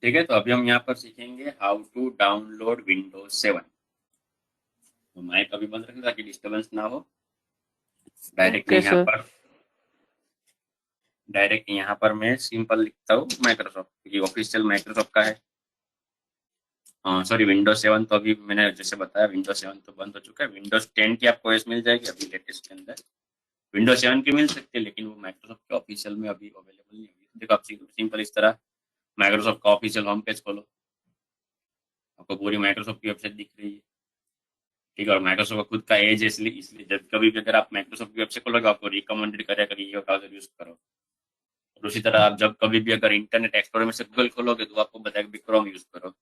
ठीक है, तो अभी हम यहाँ पर सीखेंगे हाउ टू डाउनलोड विंडोज 7। तो माइक अभी बंद रखें ताकि डिस्टर्बेंस ना हो। Okay sir. डायरेक्ट यहाँ पर मैं सिंपल लिखता हूँ माइक्रोसॉफ्ट, क्योंकि ऑफिशियल माइक्रोसॉफ्ट का है। सॉरी, विंडोज 7 तो अभी मैंने जैसे बताया विंडोज 7 तो बंद हो चुका है। विंडोज 10 की आपको ओएस मिल जाएगी अभी लेटेस्ट के अंदर। विंडोज 7 की मिल सकती है, लेकिन वो माइक्रोसॉफ्ट के ऑफिशियल में अभी अवेलेबल नहीं होगी। देखो, आप सिंपल इस तरह माइक्रोसॉफ्ट का ऑफिशियल होम पेज खोलो, आपको पूरी माइक्रोसॉफ्ट की वेबसाइट दिख रही है। ठीक है, और माइक्रोसॉफ्ट का खुद का एज है, इसलिए इसलिए जब कभी भी अगर आप माइक्रोसॉफ्ट की वेबसाइट खोलोगे आपको रिकमेंडेड करेगा कि ये ब्राउजर यूज करो। और उसी तरह आप जब कभी भी अगर इंटरनेट एक्सप्लोरर में से गूगल खोलोगे तो आपको बताएगा कि क्रोम यूज करो।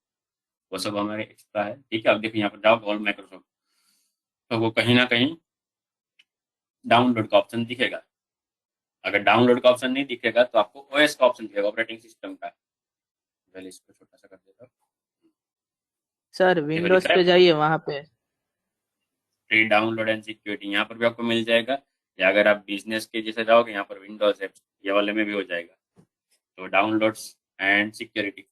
वो सब हमारे एक्स्ट्रा है। ठीक है, अब देखिए यहाँ पर जाओ ऑल माइक्रोसॉफ्ट, तो वो कहीं ना कहीं डाउनलोड का ऑप्शन दिखेगा। अगर डाउनलोड का ऑप्शन नहीं दिखेगा तो आपको ओएस का ऑप्शन दिखेगा, ऑपरेटिंग सिस्टम का। पहले इसको छोटा सा कर देता हूँ। सर देखो दिख विंडोज रहा पे है, जाइए वहां पे। फ्री डाउनलोड एंड सिक्योरिटी यहाँ पर भी आपको मिल जाएगा। या अगर आप बिजनेस के जैसे जाओगे यहाँ पर विंडोज एप्स ये वाले में भी हो जाएगा। तो डाउनलोड्स एंड सिक्योरिटी।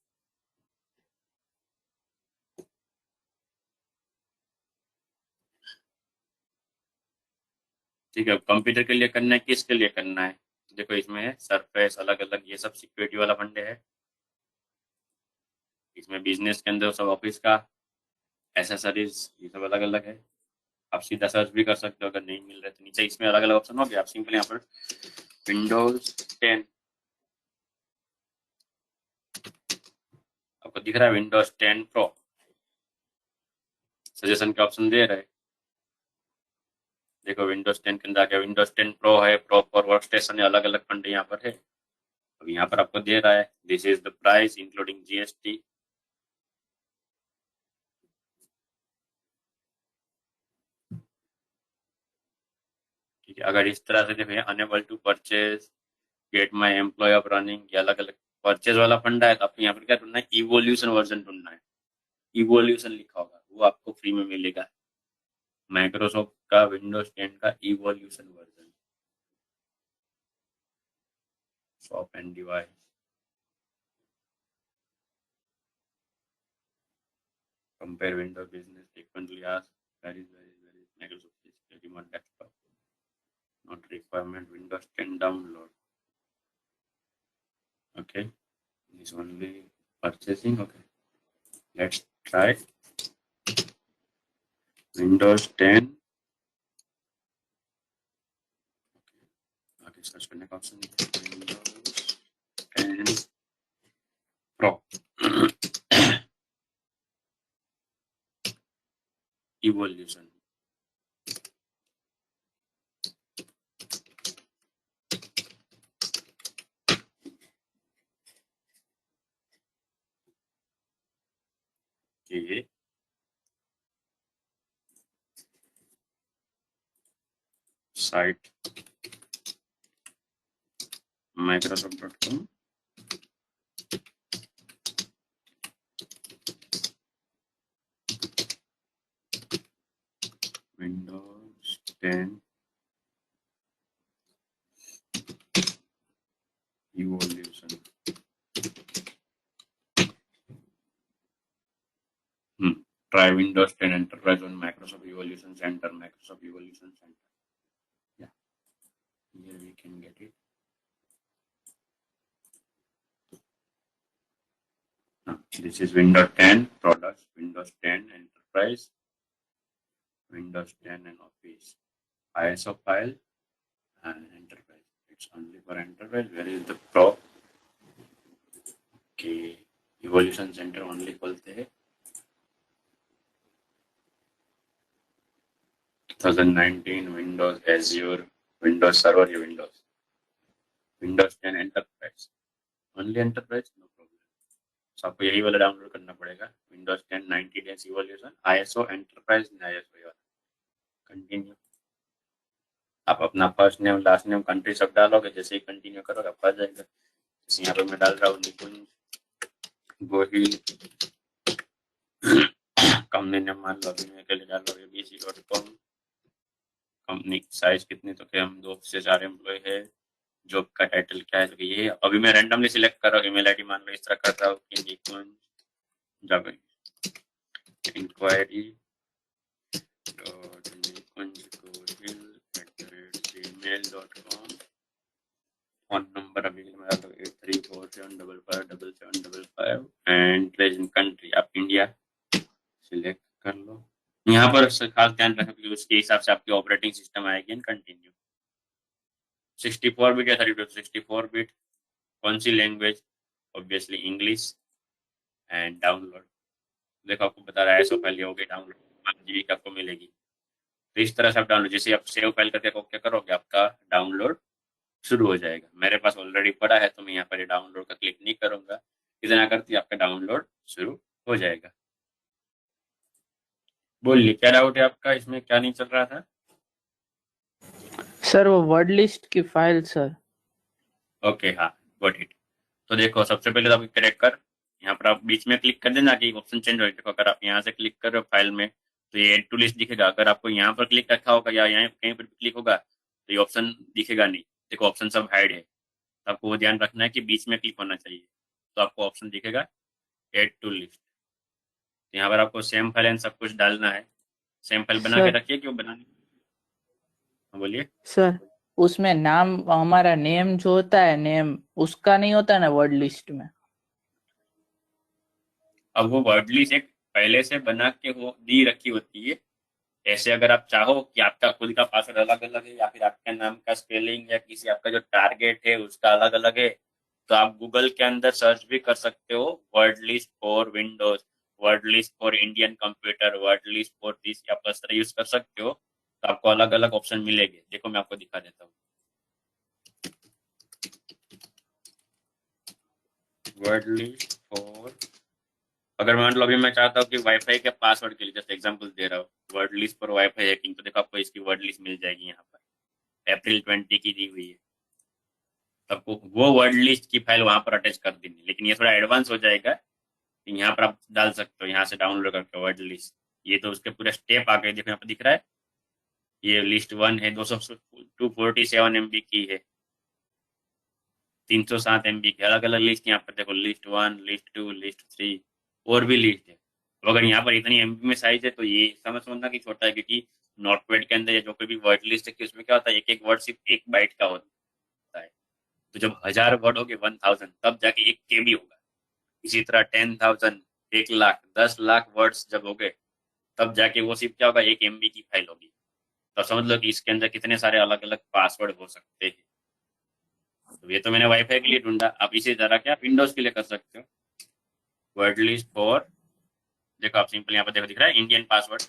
ठीक है, कंप्यूटर के लिए करना है, किसके लिए करना है? देखो इसमें है सरफेस, अलग अलग ये सब सिक्योरिटी वाला फंडे है। इसमें बिजनेस के अंदर सब ऑफिस का एसेसरीज ये सब अलग अलग है। आप सीधा सर्च भी कर सकते हो, अगर नहीं मिल रहे तो नीचे इसमें अलग अलग ऑप्शन हो गया। आप सिंपल यहाँ पर विंडोज 10 आपको दिख रहा है, विंडोज 10 प्रो सजेशन के ऑप्शन दे रहे हैं। देखो विंडोज 10 के अंदर आ गया, विंडोज 10 प्रो है, प्रो फॉर वर्क स्टेशन है, अलग अलग फंडे यहाँ पर है। अब यहाँ पर आपको दे रहा है this is the price including GST. ठीक है, अगर इस तरह से देखो unable to purchase, get my employ of running, ये अलग अलग परचेज वाला फंडा है। तो आपको यहाँ पर क्या ढूंढना है, इवोल्यूशन वर्जन ढूंढना है। इवोल्यूशन लिखा होगा वो आपको फ्री में मिलेगा, माइक्रोसॉफ्ट का विंडोज 10 का evolution version. Shop and device, compare Windows business frequently asked, where is Microsoft remote desktop, not requirement, Windows 10 download. Okay, this only purchasing. Okay, let's try Windows 10। आगे search करने का option है Windows 10 pro evolution. ये site microsoft.com, Windows 10 evolution. Try Windows 10 Enterprise on Microsoft Evolution Center. Microsoft Evolution Center. Yeah, here we can get it. This is Windows 10 products, Windows 10 Enterprise, Windows 10 and Office. ISO file and Enterprise. It's only for Enterprise. Where is the Pro? Okay, Evolution Center only खोलते हैं। 2019 Windows Azure, Windows Server, ये Windows 10 Enterprise, only Enterprise, no problem। तो आपको यही वाला download करना पड़ेगा, Windows 10 90 days evolution ISO enterprise ISO वाला। कंटिन्यू, आप अपना first name last name country सब डालोगे, जैसे ही कंटिन्यू करोगे आपको आ जाएगा। जैसे यहाँ पर मैं डाल रहा हूँ निकुंज गोहिल, कंपनी नेम मान लो अभी मैं के लिए डाल रहा हूँ abc.com। कंपनी साइज कितनी, तो क्या हम 2 से 4 एम्प्लॉय है। जॉब का टाइटल क्या है, तो ये अभी मैं रैंडमली सिलेक्ट कर रहा हूँ, ईमेल आईडी मान लो इस तरह कर रहा हूँ कि Nikunj job inquiry nikunjgohil@gmail.com। Phone number अभी मेरा तो 8347557755 एंड प्रेजेंट कंट्री आप इंडिया सिलेक्ट कर लो। यहाँ पर खास ध्यान रखें कि उसके हिसाब से आपकी ऑपरेटिंग सिस्टम आएगी एंड कंटिन्यू। 64 बिट या 32 64 बिट, कौन सी language, obviously English, and download. देखो आपको बता रहा है ऐसा फाइल होगी डाउनलोड 5 GB की आपको मिलेगी। तो इस तरह से आप डाउनलोड, जैसे आप सेव फाइल करके क्या करोगे आपका डाउनलोड शुरू हो जाएगा। मेरे पास ऑलरेडी पड़ा है तो मैं यहाँ पर डाउनलोड का क्लिक नहीं करूंगा, इतना करती आपका डाउनलोड शुरू हो जाएगा। बोलिए क्या डाउट है आपका, इसमें क्या नहीं चल रहा था? सर वो वर्ड लिस्ट की फाइल सर। ओके हाँ, गॉट इट। तो देखो सबसे पहले तो आप क्रैक कर, यहाँ पर आप बीच में क्लिक कर देना कि ऑप्शन चेंज हो। देखो अगर आप यहाँ से क्लिक कर रहे हो फाइल में तो ये एड टू लिस्ट दिखेगा। अगर आपको यहाँ पर क्लिक रखा होगा या यहाँ कहीं पर क्लिक होगा तो ये ऑप्शन दिखेगा नहीं। देखो ऑप्शन सब हाइड है, तो आपको वो ध्यान रखना है कि बीच में क्लिक होना चाहिए, तो आपको ऑप्शन दिखेगा एड टू लिस्ट। यहाँ पर आपको सेम फाइल एंड सब कुछ डालना है। सेम फाइल बना के सर रखिए, क्यों बनानी? हाँ, बोलिए। सर उसमें नाम हमारा नेम जो होता है नेम उसका नहीं होता ना वर्ड लिस्ट में। अब वो वर्ड लिस्ट एक पहले से बना के हो दी रखी होती है। ऐसे अगर आप चाहो कि आपका खुद का पासवर्ड अलग अलग है या फिर आपके नाम का स्पेलिंग या किसी आपका जो टारगेट है उसका अलग अलग है, तो आप गूगल के अंदर सर्च भी कर सकते हो, word list for Windows, word list for Indian computer, word list for this, आप इस तरह यूज कर सकते हो। तो आपको अलग अलग ऑप्शन मिलेंगे। देखो मैं आपको दिखा देता हूँ। वर्ड लिस्ट फॉर, अगर मान लो अभी मैं चाहता हूँ कि वाईफाई के पासवर्ड के लिए जस्ट एग्जांपल दे रहा हूँ, वर्ड लिस्ट पर वाईफाई हैकिंग, तो देखो आपको इसकी वर्ड लिस्ट मिल जाएगी यहाँ पर, अप्रैल 20 की दी हुई है। तो आपको वो वर्ड लिस्ट की फाइल वहां पर अटैच कर देनी, लेकिन ये थोड़ा एडवांस हो जाएगा। यहाँ पर आप डाल सकते हो, यहाँ से डाउनलोड करके वर्ड लिस्ट। ये तो उसके पूरे स्टेप आ गए, देखो यहाँ पर दिख रहा है। ये लिस्ट 1 है, 247 MB की है, 307 MB की, अलग अलग लिस्ट। यहाँ पर देखो लिस्ट 1, लिस्ट 2, लिस्ट 3, और भी लिस्ट है। तो अगर यहाँ पर इतनी MB में साइज है तो ये समझना कि छोटा है, क्योंकि नोटपैड के अंदर जो कोई भी वर्ड लिस्ट है कि उसमें क्या होता है, एक एक वर्ड सिर्फ 1 बाइट का होता है। तो जब 1000 वर्ड हो गए 1000, तब जाके 1 KB होगा। इसी तरह 10,000, 1 लाख, 10 लाख वर्ड्स जब हो गए तब जाके वो सिर्फ क्या होगा, 1 MB की फाइल होगी। तो समझ लो कि इसके अंदर कितने सारे अलग अलग पासवर्ड हो सकते हैं। तो ये तो मैंने वाईफाई के लिए ढूंढा, आप इसी तरह क्या विंडोज के लिए कर सकते हो। वर्ड लिस्ट फॉर, देखो आप सिंपल यहाँ पर देखो दिख रहा है Indian password,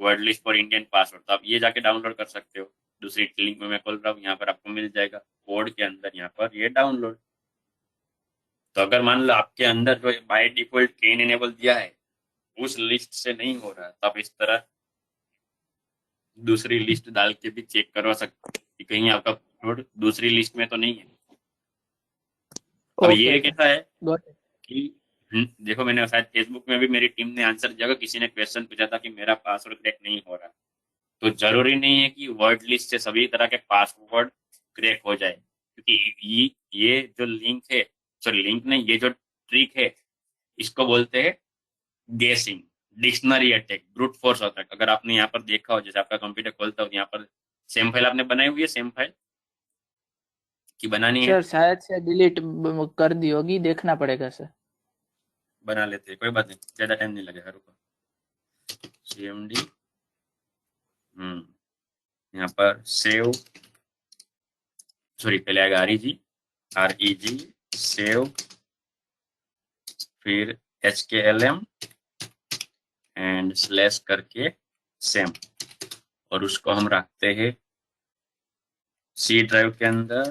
word list for Indian password. तो आप ये जाके डाउनलोड कर सकते हो। दूसरी लिंक में मैं खोल रहा हूँ, यहाँ पर आपको मिल जाएगा कोड के अंदर, यहाँ पर ये डाउनलोड। तो अगर मान लो आपके अंदर जो बाय डिफॉल्ट केन इनेबल दिया है उस लिस्ट से नहीं हो रहा, तो आप इस तरह दूसरी लिस्ट डाल के भी चेक करवा सकते हैं कि कहीं आपका कोड दूसरी लिस्ट में तो नहीं है। अब ये ओके सर, कैसा है गॉट इट। कि देखो मैंने शायद फेसबुक में भी मेरी टीम ने आंसर दिया, किसी ने क्वेश्चन पूछा था कि मेरा पासवर्ड क्रैक नहीं हो रहा। तो जरूरी नहीं है कि वर्ड लिस्ट से सभी तरह के पासवर्ड क्रैक हो जाए, क्योंकि ये जो लिंक है, सॉरी लिंक नहीं, ये जो ट्रिक है इसको बोलते हैं गेसिंग, dictionary attack, brute force attack. अगर आपने यहाँ पर देखा हो, जैसे आपका कंप्यूटर खोलता हो यहाँ पर सेम फाइल आपने बनाई हुई है, सेम फाइल की बनानी है, सर शायद से डिलीट कर दी होगी, देखना पड़ेगा सर। बना लेते हैं, कोई बात नहीं, ज्यादा टाइम नहीं लगेगा, रुको। CMD, यहाँ पर सेव, सॉरी पहले आएगा REG सेव, फिर HKLM एंड स्लैश करके सेम, और उसको हम रखते हैं C ड्राइव के अंदर।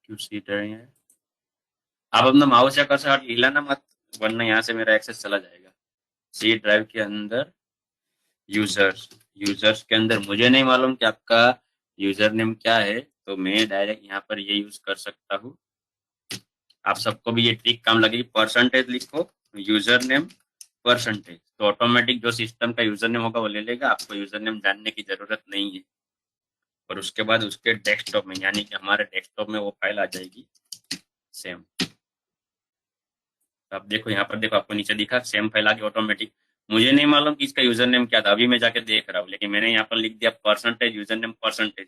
क्यों C ड्राइव है? आप अपना माउस या कर्सर हिलाना मत, वरना यहाँ से मेरा एक्सेस चला जाएगा। C ड्राइव के अंदर यूजर्स, यूजर्स के अंदर मुझे नहीं मालूम कि आपका यूजर नेम क्या है, तो मैं डायरेक्ट यहाँ पर ये यूज कर सकता हूँ। आप सबको भी ये ट्रिक काम लगेगी, परसेंटेज लिखो यूजर नेम परसेंटेज, तो ऑटोमेटिक जो सिस्टम का यूजर नेम होगा वो ले लेगा, आपको यूजर नेम जानने की जरूरत नहीं है। और उसके बाद उसके डेस्कटॉप में, यानी कि हमारे डेस्कटॉप में वो फाइल आ जाएगी सेम। तो आप देखो यहाँ पर, देखो आपको नीचे दिखा सेम फाइल आ गई ऑटोमेटिक। मुझे नहीं मालूम कि इसका यूजर नेम क्या था, अभी मैं जाके देख रहा हूँ, लेकिन मैंने यहाँ पर लिख दिया परसेंटेज यूजर नेम परसेंटेज।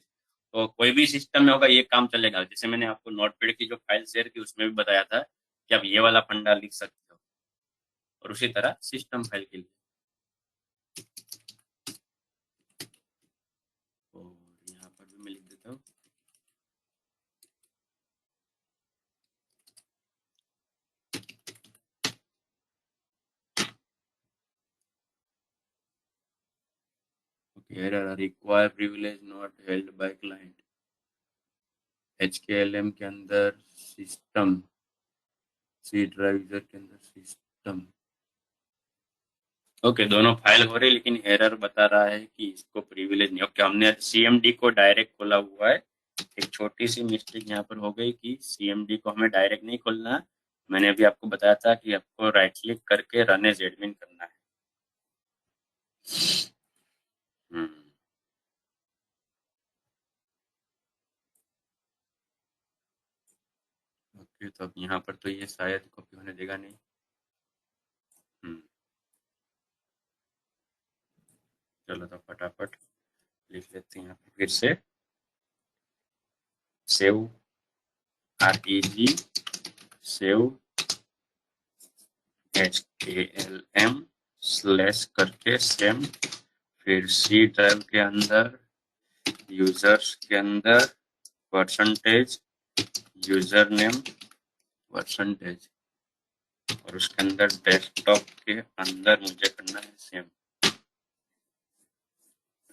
तो कोई भी सिस्टम में होगा ये काम चलेगा। जैसे मैंने आपको नोटपैड की जो फाइल शेयर की उसमें भी बताया था कि आप ये वाला फंडा लिख सकते हो, और उसी तरह सिस्टम फाइल के लिए। और यहाँ पर भी मैं लिख देता हूँ error require privilege not held by client। HKLM के अंदर सिस्टम, सी ड्राइव यूजर के अंदर सिस्टम। ओके, दोनों फाइल हो रही, लेकिन एरर बता रहा है कि इसको प्रिविलेज नहीं। ओके, हमने CMD को डायरेक्ट खोला हुआ है। एक छोटी सी मिस्टेक यहाँ पर हो गई कि CMD को हमें डायरेक्ट नहीं खोलना। मैंने अभी आपको बताया था कि आपको राइट क्लिक करके रन एज एडमिन करना है। हम्म, ओके, तो अब यहाँ पर तो ये शायद कॉपी होने देगा नहीं। चलो तो फटाफट लिख लेते हैं यहाँ पे फिर से, save REG save HKLM slash करके सेम, फिर C ड्राइव के अंदर यूजर्स के अंदर परसेंटेज यूजर नेम परसेंटेज, और उसके अंदर डेस्कटॉप के अंदर मुझे करना है सेम।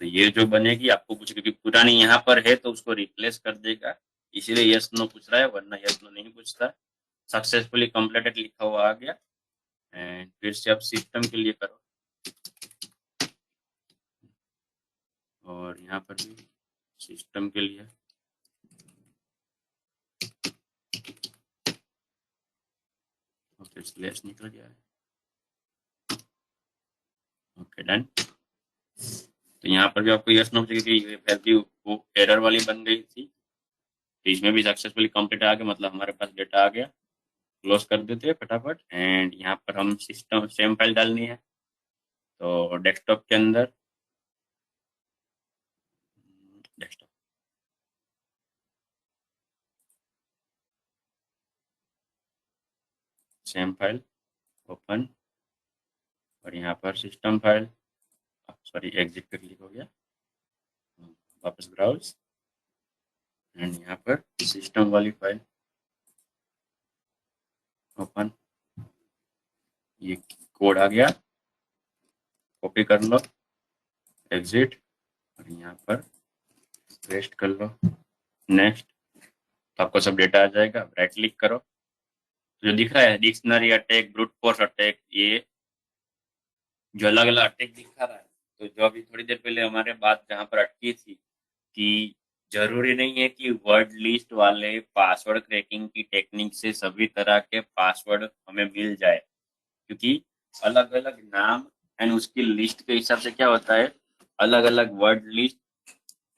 तो ये जो बनेगी आपको कुछ, क्योंकि पुरानी यहाँ पर है तो उसको रिप्लेस कर देगा, इसीलिए यस नो पूछ रहा है, वरना यस नो नहीं पूछता। सक्सेसफुली कंप्लीटेड लिखा हुआ आ गया। एंड फिर से आप सिस्टम के लिए करो, और यहाँ पर भी सिस्टम के लिए। ओके, स्लैश निकल गया है। Okay, done. तो यहाँ पर भी आपको यस नो चाहिए, ये वैल्यू वो एरर वाली बन गई थी, तो इसमें भी सक्सेसफुली कंप्लीट आ गया, मतलब हमारे पास डेटा आ गया। क्लोज कर देते हैं फटाफट। एंड यहाँ पर हम सिस्टम सेम फाइल डालनी है, तो डेस्कटॉप के अंदर डेस्कटॉप, सेम फाइल ओपन, और यहाँ पर सिस्टम फाइल, सॉरी एग्जिट पे क्लिक हो गया, वापस ब्राउज, एंड यहाँ पर सिस्टम वाली फाइल ओपन। ये कोड आ गया, कॉपी कर लो, एग्जिट, और यहाँ पर पेस्ट कर लो, नेक्स्ट। तो आपको सब डेटा आ जाएगा। राइट क्लिक करो, तो जो दिख रहा है dictionary attack, brute force attack, ये जो अलग अलग अटैक दिखा रहा है, तो जो अभी थोड़ी देर पहले हमारे बात जहाँ पर अटकी थी कि जरूरी नहीं है कि वर्ड लिस्ट वाले पासवर्ड क्रैकिंग की टेक्निक से सभी तरह के पासवर्ड हमें मिल जाए, क्योंकि अलग अलग नाम एंड उसकी लिस्ट के हिसाब से क्या होता है, अलग अलग वर्ड लिस्ट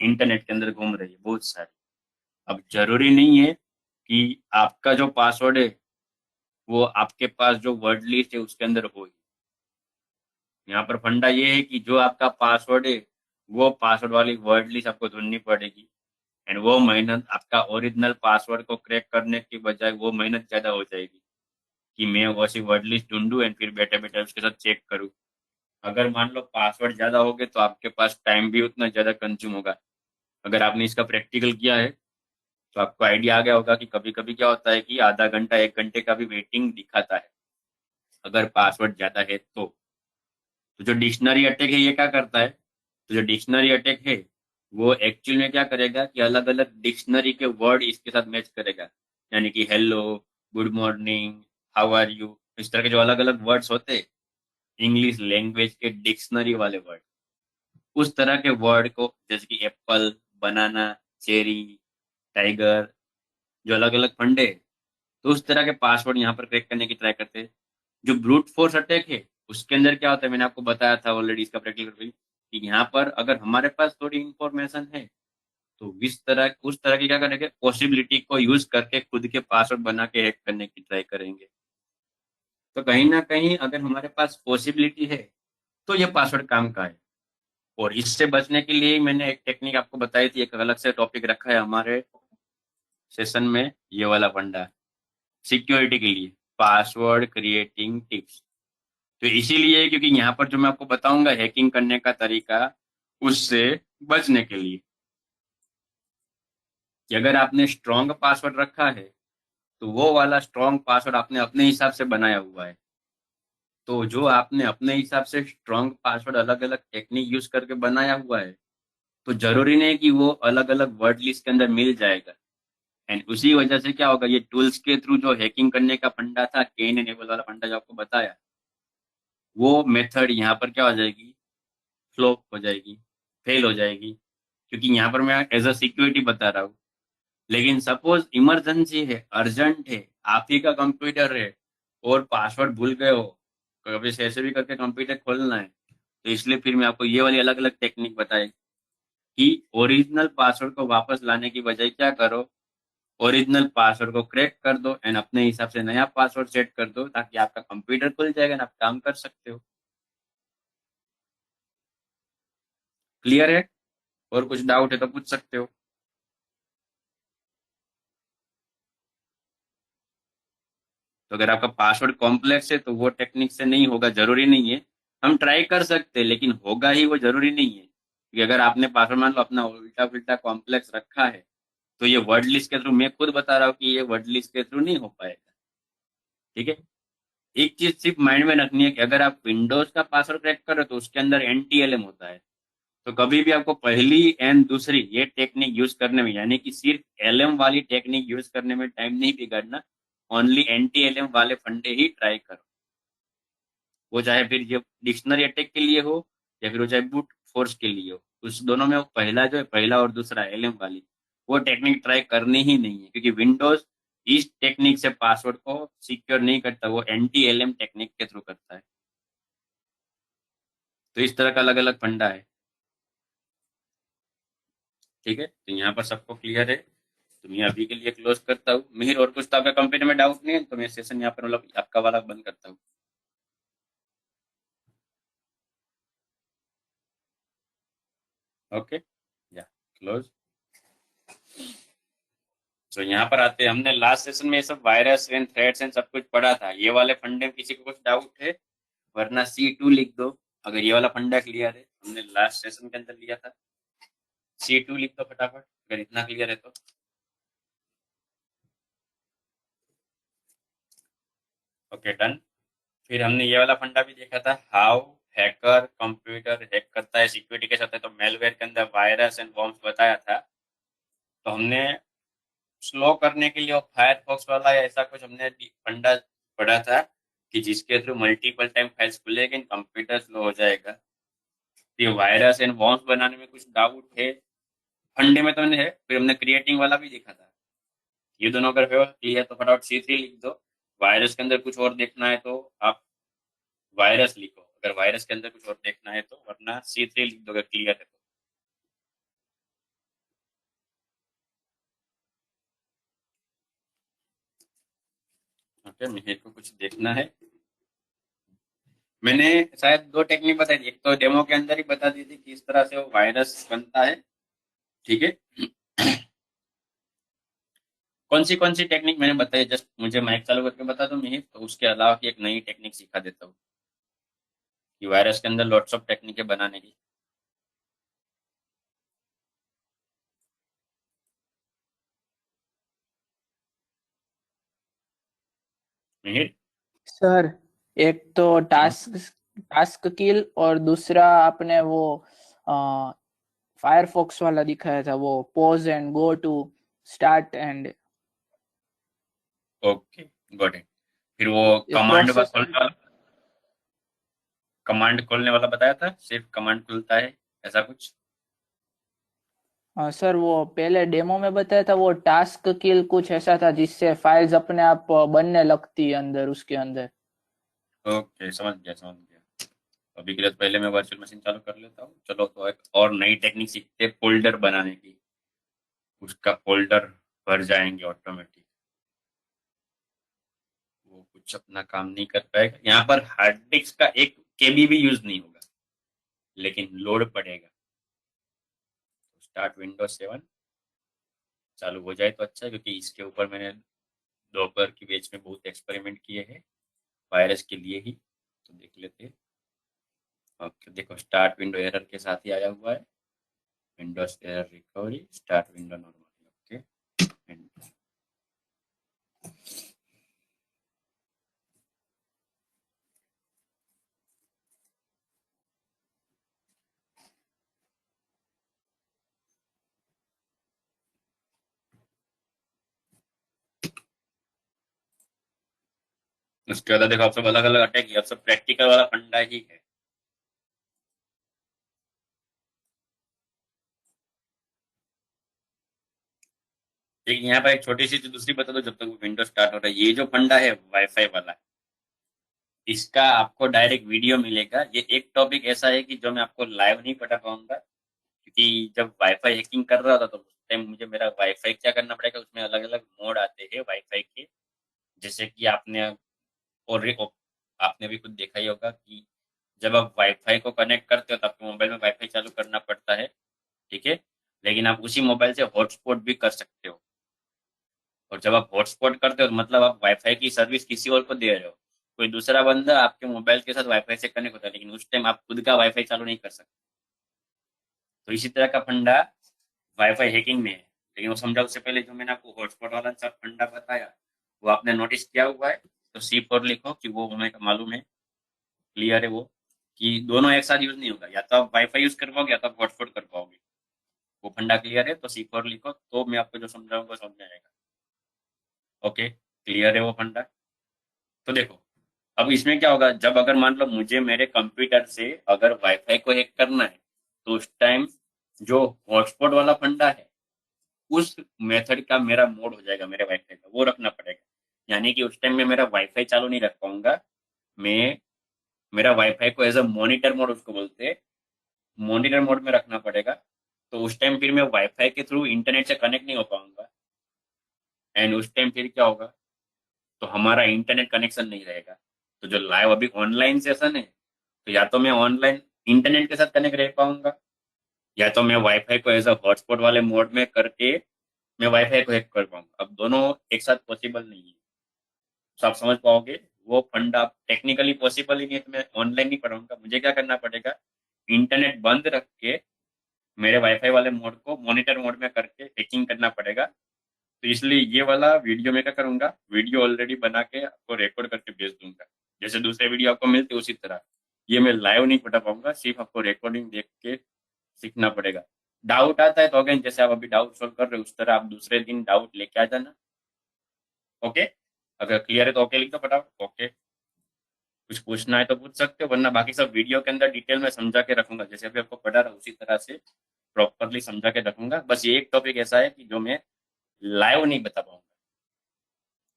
इंटरनेट के अंदर घूम रही है बहुत सारी। अब जरूरी नहीं है कि आपका जो पासवर्ड है वो आपके पास जो वर्ड लिस्ट है उसके अंदर हो। यहाँ पर फंडा ये है कि जो आपका पासवर्ड है वो पासवर्ड वाली वर्ड लिस्ट आपको ढूंढनी पड़ेगी, एंड वो मेहनत आपका ओरिजिनल पासवर्ड को क्रैक करने की बजाय वो मेहनत ज्यादा हो जाएगी कि मैं वैसी वर्ड लिस्ट ढूंढूं एंड फिर बैठे बैठे उसके साथ चेक करूं। अगर मान लो पासवर्ड ज्यादा हो गए तो आपके पास टाइम भी उतना ज्यादा कंज्यूम होगा। अगर आपने इसका प्रैक्टिकल किया है तो आपको आइडिया आ गया होगा कि कभी कभी क्या होता है कि आधा घंटा 1 घंटे का भी वेटिंग दिखाता है अगर पासवर्ड ज्यादा है तो जो डिक्शनरी अटैक है ये क्या करता है, तो जो डिक्शनरी अटैक है वो एक्चुअल में क्या करेगा कि अलग अलग डिक्शनरी के वर्ड इसके साथ मैच करेगा, यानी कि hello, good morning, how are you, इस तरह के जो अलग अलग वर्ड्स होते हैं इंग्लिश लैंग्वेज के डिक्शनरी वाले वर्ड, उस तरह के वर्ड को, जैसे कि एप्पल, बनाना, चेरी, टाइगर, जो अलग अलग फंडे, तो उस तरह के पासवर्ड यहाँ पर क्रैक करने की ट्राई करते हैं। जो ब्रूट फोर्स अटैक है उसके अंदर क्या होता है, मैंने आपको बताया था ऑलरेडी इसका प्रैक्टिकल कि यहाँ पर अगर हमारे पास थोड़ी इंफॉर्मेशन है तो उस तरह की क्या करेंगे, पॉसिबिलिटी को यूज करके खुद के पासवर्ड बना के हैक करने की ट्राई करेंगे। तो कहीं ना कहीं अगर हमारे पास पॉसिबिलिटी है तो ये पासवर्ड काम का है। और इससे बचने के लिए मैंने एक टेक्निक आपको बताई थी, एक अलग से टॉपिक रखा है हमारे सेशन में, ये वाला फंडा, सिक्योरिटी के लिए, पासवर्ड क्रिएटिंग टिप्स। तो इसीलिए क्योंकि यहाँ पर जो मैं आपको बताऊंगा हैकिंग करने का तरीका, उससे बचने के लिए, कि अगर आपने स्ट्रॉन्ग पासवर्ड रखा है तो वो वाला स्ट्रॉन्ग पासवर्ड आपने अपने हिसाब से बनाया हुआ है। तो जो आपने अपने हिसाब से स्ट्रॉन्ग पासवर्ड अलग अलग टेक्निक यूज करके बनाया हुआ है, तो जरूरी नहीं कि वो अलग अलग वर्ड लिस्ट के अंदर मिल जाएगा। एंड उसी वजह से क्या होगा, ये टूल्स के थ्रू जो हैकिंग करने का फंडा था, केन एनेबल वाला फंडा जो आपको बताया, वो मेथड यहाँ पर क्या हो जाएगी, फ्लॉप हो जाएगी, फेल हो जाएगी। क्योंकि यहाँ पर मैं एज अ सिक्योरिटी बता रहा हूँ। लेकिन सपोज इमरजेंसी है, अर्जेंट है, आप ही का कंप्यूटर है और पासवर्ड भूल गए हो, कभी से ऐसे भी करके कंप्यूटर खोलना है, तो इसलिए फिर मैं आपको ये वाली अलग अलग टेक्निक बताई कि ओरिजिनल पासवर्ड को वापस लाने की बजाय क्या करो, ओरिजिनल पासवर्ड को क्रैक कर दो एंड अपने हिसाब से नया पासवर्ड सेट कर दो, ताकि आपका कंप्यूटर खुल जाएगा ना, आप काम कर सकते हो। क्लियर है? और कुछ डाउट है तो पूछ सकते हो। तो अगर आपका पासवर्ड कॉम्प्लेक्स है तो वो टेक्निक से नहीं होगा, जरूरी नहीं है। हम ट्राई कर सकते हैं लेकिन होगा ही वो, जरूरी नहीं है। क्योंकि अगर आपने पासवर्ड मान लो अपना उल्टा पुल्टा कॉम्प्लेक्स रखा है, तो ये वर्ड लिस्ट के थ्रू, मैं खुद बता रहा हूँ कि ये वर्ड लिस्ट के थ्रू नहीं हो पाएगा। ठीक है। एक चीज सिर्फ माइंड में रखनी है कि अगर आप विंडोज का पासवर्ड क्रैक कर रहे हो तो उसके अंदर NTLM होता है। तो कभी भी आपको पहली एंड दूसरी ये टेक्निक यूज करने में, यानी कि सिर्फ LM वाली टेक्निक यूज करने में टाइम नहीं बिगाड़ना। ओनली NTLM वाले फंडे ही ट्राई करो। वो चाहे फिर ये डिक्शनरी अटैक के लिए हो या फिर वो चाहे ब्रूट फोर्स के लिए हो, उस दोनों में वो पहला जो है, पहला और दूसरा LM वाली, वो टेक्निक ट्राई करनी ही नहीं है। क्योंकि विंडोज इस टेक्निक से पासवर्ड को सिक्योर नहीं करता, वो NTLM टेक्निक के थ्रू करता है। तो इस तरह का अलग अलग फंडा है। ठीक है, तो यहाँ पर सबको क्लियर है। तो मैं अभी के लिए क्लोज करता हूँ। मिहिर, और कुछ तो आपका कंप्यूटर में डाउट नहीं है तो मैं सेशन यहाँ पर मतलब आपका वाला बंद करता हूँ। ओके, या क्लोज। तो यहाँ पर आते हैं, हमने लास्ट सेशन में ये सब वायरस एंड थ्रेड्स एंड सब कुछ पढ़ा था। ये वाले फंडे में किसी को कुछ डाउट है? वरना C2 लिख दो। अगर ये वाला फंडा क्लियर है, हमने लास्ट सेशन के अंदर लिया था, C2 लिख दो फटाफट अगर इतना क्लियर है तो। Okay, done. फिर हमने ये वाला फंडा भी देखा था, हाउ हैकर कंप्यूटर हैक करता है सिक्योरिटी के साथ है, तो मेलवेयर के अंदर वायरस एंड वॉर्म्स बताया था। तो हमने स्लो करने के लिए वो फायरफॉक्स वाला या ऐसा कुछ हमने फंडा पढ़ा था, कि जिसके थ्रू मल्टीपल टाइम फाइल्स खुलेगी, कंप्यूटर स्लो हो जाएगा। तो ये वायरस एंड वॉर्म्स बनाने में कुछ डाउट है? फंडे में तो नहीं है। फिर हमने क्रिएटिंग वाला भी देखा था। ये दोनों अगर हो क्लियर तो फटाफट C3 लिख दो। वायरस के अंदर कुछ और देखना है तो आप वायरस लिखो, अगर वायरस के अंदर कुछ और देखना है तो, वरना C3 लिख दो अगर क्लियर है तो। ओके, मेरे को कुछ देखना है। मैंने शायद दो टेक्निक बताई थी, एक तो डेमो के अंदर ही बता दी थी किस तरह से वो वायरस बनता है। ठीक है। कौन सी टेक्निक मैंने बताई, जस्ट मुझे माइक चालू करके बता दो मिहिर, तो उसके अलावा की एक नई टेक्निक सिखा देता हूँ, कि वायरस के अंदर लॉट्स ऑफ टेक्निक है बनाने की। मिहिर। सर, एक तो हाँ। टास्क टास्क किल और दूसरा आपने वो फायरफॉक्स वाला दिखाया था, वो pause and go to start and okay, got it. फिर वो प्रोसेस। कमांड खोलने वाला बताया था, सिर्फ कमांड खुलता है, ऐसा कुछ। हाँ सर, वो पहले डेमो में बताया था, वो टास्क किल कुछ ऐसा था जिससे फाइल्स अपने आप बनने लगती है अंदर, उसके अंदर। ओके, समझ गया समझ गया। अभी के लिए तो पहले मैं वर्चुअल मशीन चालू कर लेता हूँ। चलो, तो एक और नई टेक्निक सीखते हैं फोल्डर बनाने की। उसका फोल्डर भर जाएंगे ऑटोमेटिक, वो कुछ अपना काम नहीं कर पाएगा। यहाँ पर हार्ड डिस्क का 1 KB भी यूज नहीं होगा, लेकिन लोड पड़ेगा। स्टार्ट विंडोज 7 चालू हो जाए तो अच्छा है, क्योंकि इसके ऊपर मैंने दोपहर की बैच में बहुत एक्सपेरिमेंट किए हैं वायरस के लिए ही, तो देख लेते हैं। ओके, देखो स्टार्ट विंडो एरर के साथ ही आया हुआ है, Windows error recovery start window normally. Okay, उसके बाद देखो आप सब अलग अलग अटैक किया, अब सब प्रैक्टिकल वाला फंडा ही है। एक यहाँ पर एक छोटी सी चीज दूसरी बता दो जब तक विंडो स्टार्ट हो रहा है। ये जो फंडा है वाईफाई वाला, इसका आपको डायरेक्ट वीडियो मिलेगा। ये एक टॉपिक ऐसा है कि जो मैं आपको लाइव नहीं पढ़ा पाऊंगा, क्योंकि जब वाईफाई हैकिंग कर रहा था तो उस टाइम मुझे मेरा वाईफाई क्या करना पड़ेगा, उसमें अलग अलग मोड आते हैं वाईफाई के। जैसे कि और आपने भी खुद देखा ही होगा कि जब आप वाईफाई को कनेक्ट करते हो तो आपके मोबाइल में वाईफाई चालू करना पड़ता है, ठीक है। लेकिन आप उसी मोबाइल से हॉटस्पॉट भी कर सकते हो। और जब आप हॉटस्पॉट करते हो तो मतलब आप वाईफाई की सर्विस किसी और को दे रहे हो। कोई दूसरा बंदा आपके मोबाइल के साथ वाईफाई से कनेक्ट होता है, लेकिन उस टाइम आप खुद का वाईफाई चालू नहीं कर सकते। तो इसी तरह का फंडा वाईफाई हैकिंग में है। लेकिन वो समझा उससे पहले जो मैंने आपको हॉटस्पॉट वाला सब फंडा बताया, वो आपने नोटिस किया हुआ है। तो C4 लिखो कि वो हमें मालूम है, क्लियर है वो, कि दोनों एक साथ यूज नहीं होगा। या तो आप वाईफाई यूज कर पाओगे या तो आप हॉटस्पॉट कर पाओगे। वो फंडा क्लियर है तो C4 लिखो, तो मैं आपको जो समझाऊंगा समझ में आएगा। ओके, क्लियर है वो फंडा। तो देखो, अब इसमें क्या होगा, जब अगर मान लो मुझे मेरे कंप्यूटर से अगर वाईफाई को हैक करना है, तो उस टाइम जो हॉटस्पॉट वाला फंडा है, उस मेथड का मेरा मोड हो जाएगा मेरे वाईफाई का, वो रखना पड़ेगा। यानी कि उस टाइम में मेरा वाईफाई चालू नहीं रख पाऊंगा मैं। मेरा वाईफाई को एज अ मॉनिटर मोड उसको बोलते हैं, मॉनिटर मोड में रखना पड़ेगा। तो उस टाइम फिर मैं वाईफाई के थ्रू इंटरनेट से कनेक्ट नहीं हो पाऊंगा। एंड उस टाइम फिर क्या होगा, तो हमारा इंटरनेट कनेक्शन नहीं रहेगा। तो जो लाइव अभी ऑनलाइन सेशन है, तो या तो मैं ऑनलाइन इंटरनेट के साथ कनेक्ट रह पाऊंगा, या तो मैं वाईफाई को एज अ हॉटस्पॉट वाले मोड में करके मैं वाईफाई को हैक कर पाऊंगा। अब दोनों एक साथ पॉसिबल नहीं है, तो आप समझ पाओगे वो फंडा टेक्निकली पॉसिबल ही नहीं है। तो मैं ऑनलाइन नहीं पढ़ाऊंगा, मुझे क्या करना पड़ेगा, इंटरनेट बंद रख के मेरे वाईफाई वाले मोड को मॉनिटर मोड में करके हैकिंग करना पड़ेगा। तो इसलिए ये वाला वीडियो मैं क्या करूंगा, वीडियो ऑलरेडी बना के आपको रिकॉर्ड करके भेज दूंगा। जैसे दूसरे वीडियो आपको मिलते उसी तरह ये मैं लाइव नहीं पढ़ा पाऊंगा, सिर्फ आपको रिकॉर्डिंग देख के सीखना पड़ेगा। डाउट आता है तो अगेन जैसे आप अभी डाउट सोल्व कर रहे हो उस तरह आप दूसरे दिन डाउट लेके आ जाना। ओके, अगर क्लियर है तो ओके लिख दो फटाफट। ओके, कुछ पूछना है तो पूछ सकते हो, वरना बाकी सब वीडियो के अंदर डिटेल में समझा के रखूंगा। जैसे अभी आपको पढ़ा रहा हूँ उसी तरह से प्रॉपरली समझा के रखूंगा। बस ये एक टॉपिक ऐसा है कि जो मैं लाइव नहीं बता पाऊंगा।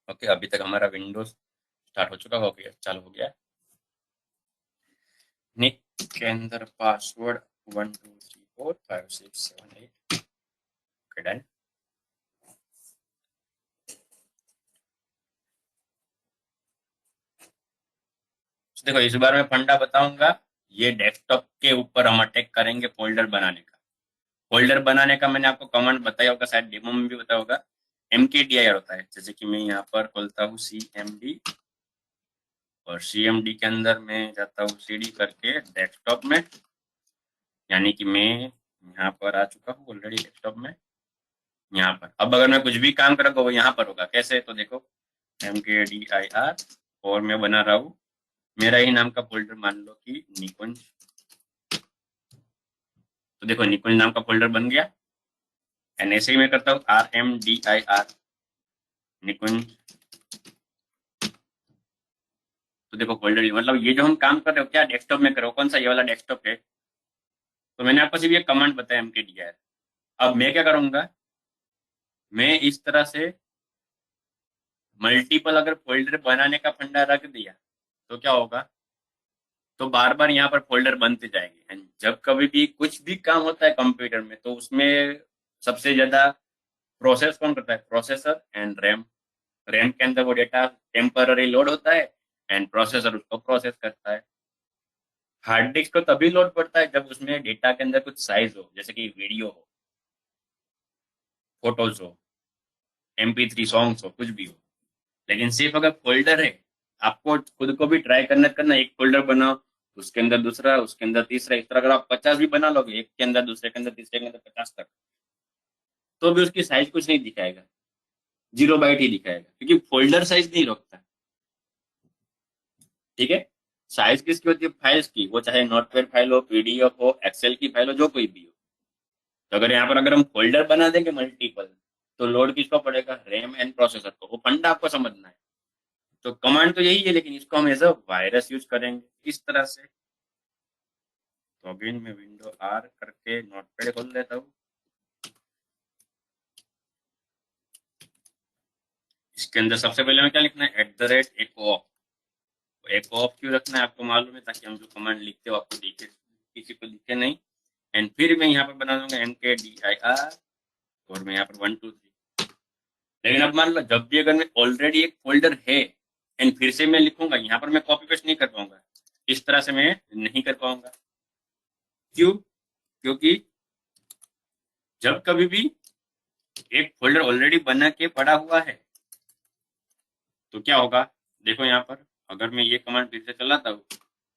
ओके, अभी तक हमारा विंडोज स्टार्ट हो चुका, हो गया, चालू हो गया। निक के अंदर पासवर्ड 12345678। Okay, done. देखो इस बार मैं फंडा बताऊंगा। ये डेस्कटॉप के ऊपर हम अटैक करेंगे फोल्डर बनाने का। फोल्डर बनाने का मैंने आपको कमांड बताया होगा, शायद डेमो में भी बताया होगा। MKDIR होता है। जैसे कि मैं यहाँ पर खोलता हूँ CMD, और CMD के अंदर मैं जाता हूँ CD करके डेस्कटॉप में। यानी कि मैं यहाँ पर आ चुका हूँ ऑलरेडी डेस्कटॉप में। यहाँ पर अब अगर मैं कुछ भी काम करूँगा वो यहाँ पर होगा। कैसे, तो देखो MKDIR, और मैं बना रहा हूँ मेरा ही नाम का फोल्डर, मान लो कि निकुंज। तो देखो निकुंज नाम का फोल्डर बन गया। एंड ऐसे ही मैं करता हूँ RMDIR निकुंज। तो देखो फोल्डर, मतलब ये जो हम काम कर रहे हो क्या डेस्कटॉप में करो, कौन सा ये वाला डेस्कटॉप है। तो मैंने आपको सिर्फ ये कमांड बताया MKDIR। अब मैं क्या करूंगा, मैं इस तरह से मल्टीपल अगर फोल्डर बनाने का फंडा रख दिया तो क्या होगा, तो बार बार यहाँ पर फोल्डर बनते जाएंगे। एंड जब कभी भी कुछ भी काम होता है कंप्यूटर में, तो उसमें सबसे ज्यादा प्रोसेस कौन करता है? Processor and RAM. रैम के अंदर वो डेटा टेम्पररी लोड होता है एंड प्रोसेसर उसको प्रोसेस करता है। हार्ड डिस्क को तभी लोड पड़ता है जब उसमें डेटा के अंदर कुछ साइज हो, जैसे कि वीडियो हो, फोटोज हो, MP3 सॉन्ग्स हो, कुछ भी हो। लेकिन सिर्फ अगर फोल्डर है, आपको खुद को भी ट्राई करना एक फोल्डर बनाओ, उसके अंदर दूसरा, उसके अंदर तीसरा, इस तरह अगर आप 50 भी बना लोगे, एक के अंदर दूसरे के अंदर तीसरे के अंदर 50 तक, तो भी उसकी साइज कुछ नहीं दिखाएगा, 0 बाइट ही दिखाएगा, क्योंकि फोल्डर साइज नहीं रोकता। ठीक है। साइज किसकी होती है? फाइल्स की। वो चाहे नोटपैड फाइल हो, PDF हो, एक्सेल की फाइल हो, जो कोई भी हो। तो अगर यहाँ पर अगर हम फोल्डर बना देंगे मल्टीपल, तो लोड किसको पड़ेगा? रैम एंड प्रोसेसर को। वो फंडा आपको समझना है। तो कमांड तो यही है, लेकिन इसको हम एज अ वायरस यूज करेंगे इस तरह से। तो अगेन मैं विंडो R करके नोटपैड खोल लेता हूँ। इसके अंदर सबसे पहले हमें क्या लिखना है? @echo। एक ऑफ क्यों रखना है आपको मालूम है, ताकि हम जो कमांड लिखते हो आपको दिखे, किसी को दिखे नहीं। एंड फिर मैं यहाँ पर बना दूंगा MKDIR, और मैं यहाँ पर 1 2 3। लेकिन अब मान लो जब भी अगर मैं ऑलरेडी एक फोल्डर है एंड फिर से मैं लिखूंगा, यहाँ पर मैं कॉपी पेस्ट नहीं कर पाऊंगा, इस तरह से मैं नहीं कर पाऊंगा। क्यों? क्योंकि जब कभी भी एक फोल्डर ऑलरेडी बना के पड़ा हुआ है, तो क्या होगा? देखो यहाँ पर, अगर मैं ये कमांड फिर से चलाता हूँ,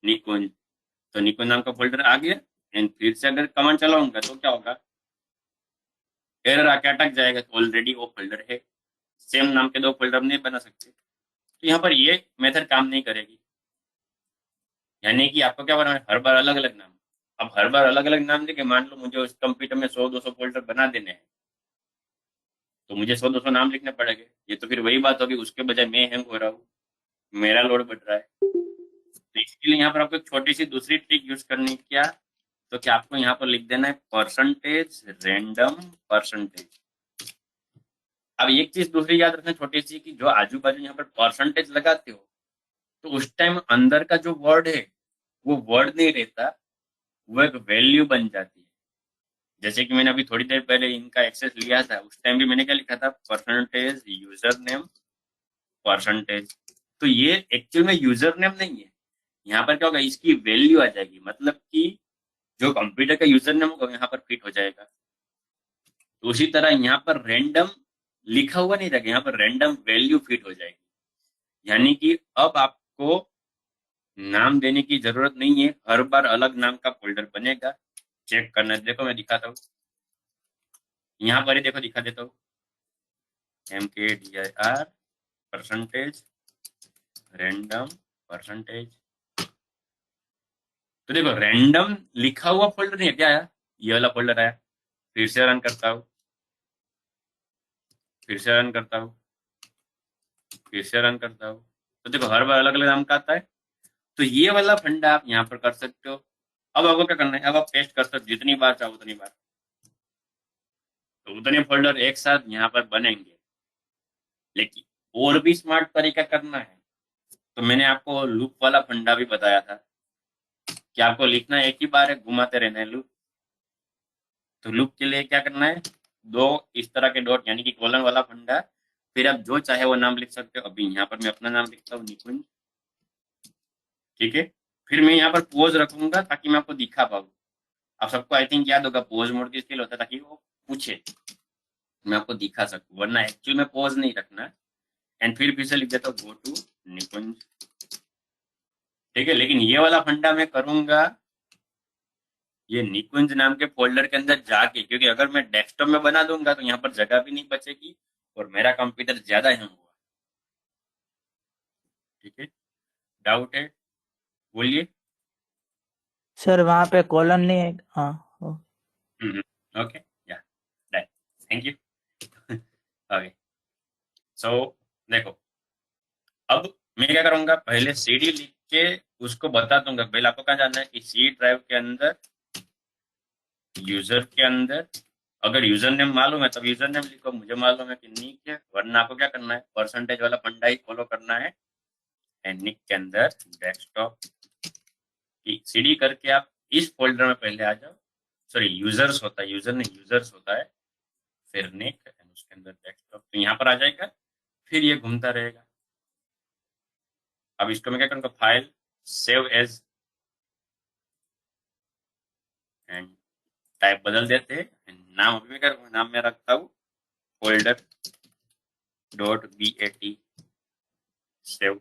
निकुंज, तो निकुंज नाम का फोल्डर आ गया। एंड फिर से अगर कमांड चलाऊंगा तो क्या होगा? एरर आके अटक जाएगा, ऑलरेडी वो फोल्डर है। सेम नाम के दो फोल्डर नहीं बना सकते। तो यहाँ पर ये मेथड काम नहीं करेगी। यानी कि आपको क्या बनाना है? हर बार अलग अलग नाम। अब हर बार अलग अलग नाम देके, मान लो मुझे उस कंप्यूटर में 100 200 फोल्डर बना देने हैं, तो मुझे 100 200 नाम लिखने पड़ेंगे। ये तो फिर वही बात होगी, उसके बजाय मैं हैंग हो रहा हूँ, मेरा लोड बढ़ रहा है। तो इसके लिए यहाँ पर आपको एक छोटी सी दूसरी ट्रिक यूज करनी है। क्या? तो क्या आपको यहाँ पर लिख देना है परसेंटेज रैंडम परसेंटेज। अब एक चीज दूसरी याद रखना छोटी सी, कि जो आजू बाजू यहाँ पर परसेंटेज लगाते हो, तो उस टाइम अंदर का जो वर्ड है वो वर्ड नहीं रहता, वो एक वैल्यू बन जाती है। जैसे कि मैंने अभी थोड़ी देर पहले इनका एक्सेस लिया था, उस टाइम भी मैंने क्या लिखा था? Percentage user name percentage. तो ये एक्चुअल में यूजर नेम नहीं है। यहाँ पर क्या होगा? इसकी वैल्यू आ जाएगी, मतलब कि जो कंप्यूटर का यूजर नेम होगा यहाँ पर फिट हो जाएगा। तो उसी तरह यहाँ पर रैंडम लिखा हुआ नहीं रहेगा, यहाँ पर रैंडम वैल्यू फिट हो जाएगी। यानी कि अब आपको नाम देने की जरूरत नहीं है, हर बार अलग नाम का फोल्डर बनेगा। चेक करना है, देखो मैं दिखाता हूँ। यहाँ पर ही देखो, दिखा देता हूँ। MKDIR percentage random percentage. तो देखो रैंडम लिखा हुआ फोल्डर नहीं है, क्या आया? ये वाला फोल्डर आया। फिर से रन करता हूँ, फिर से रन करता हूँ, फिर से रन करता हूँ। तो देखो हर बार अलग अलग नाम का आता है। तो ये वाला फंडा आप यहाँ पर कर सकते हो। अब आपको क्या करना है? अब आप पेस्ट कर सकते हो जितनी बार चाहो उतनी बार, तो उतने फोल्डर एक साथ यहाँ पर बनेंगे। लेकिन और भी स्मार्ट तरीका करना है, तो मैंने आपको लूप वाला फंडा भी बताया था, कि आपको लिखना है एक ही बार है, घुमाते रहना है लूप। तो लूप के लिए क्या करना है? दो इस तरह के डॉट, यानी कि कॉलन वाला फंडा। फिर आप जो चाहे वो नाम लिख सकते हो। अभी यहाँ पर मैं अपना नाम लिखता हूँ, निकुंज। ठीक है। फिर मैं यहाँ पर पोज रखूंगा ताकि मैं आपको दिखा पाऊँ। आप सबको आई थिंक याद होगा, पोज मोड किसके लिए होता है? ताकि वो पूछे, मैं आपको दिखा सकूं, वरना एक्चुअल में पोज नहीं रखना। एंड फिर से लिख देता हूँ गो टू निकुंज। ठीक है। लेकिन ये वाला फंडा मैं करूंगा ये निकुंज नाम के फोल्डर के अंदर जाके, क्योंकि अगर मैं डेस्कटॉप में बना दूंगा तो यहाँ पर जगह भी नहीं बचेगी और मेरा कंप्यूटर ज्यादा हैंग हुआ। ठीक है। डाउट है? बोलिए। सर वहां पे कॉलन नहीं है? हाँ। ओके। या डन। Thank you. ओके। सो देखो, अब मैं क्या करूंगा? पहले CD लिख के उसको बता दूंगा। पहले आपको कहाँ जाना है? कि C ड्राइव के अंदर, यूजर के अंदर। अगर यूजर नेम मालूम है तब यूजर नेम लिखो, मुझे मालूम है कि निक है, वरना आपको क्या करना है? परसेंटेज वाला फंडा ही फॉलो करना है। एंड निक के अंदर डेस्कटॉप की CD करके आप इस फोल्डर में पहले आ जाओ। सॉरी, यूजर्स होता है, यूजर नहीं यूजर्स होता है। फिर निक, उसके अंदर डेस्कटॉप तो यहाँ पर आ जाएगा, फिर ये घूमता रहेगा। अब इसको मैं क्या करूँगा, file save as and type बदल देते हैं। नाम अभी मैं करूँगा, नाम मैं रखता हूँ फोल्डर डॉट BAT सेव।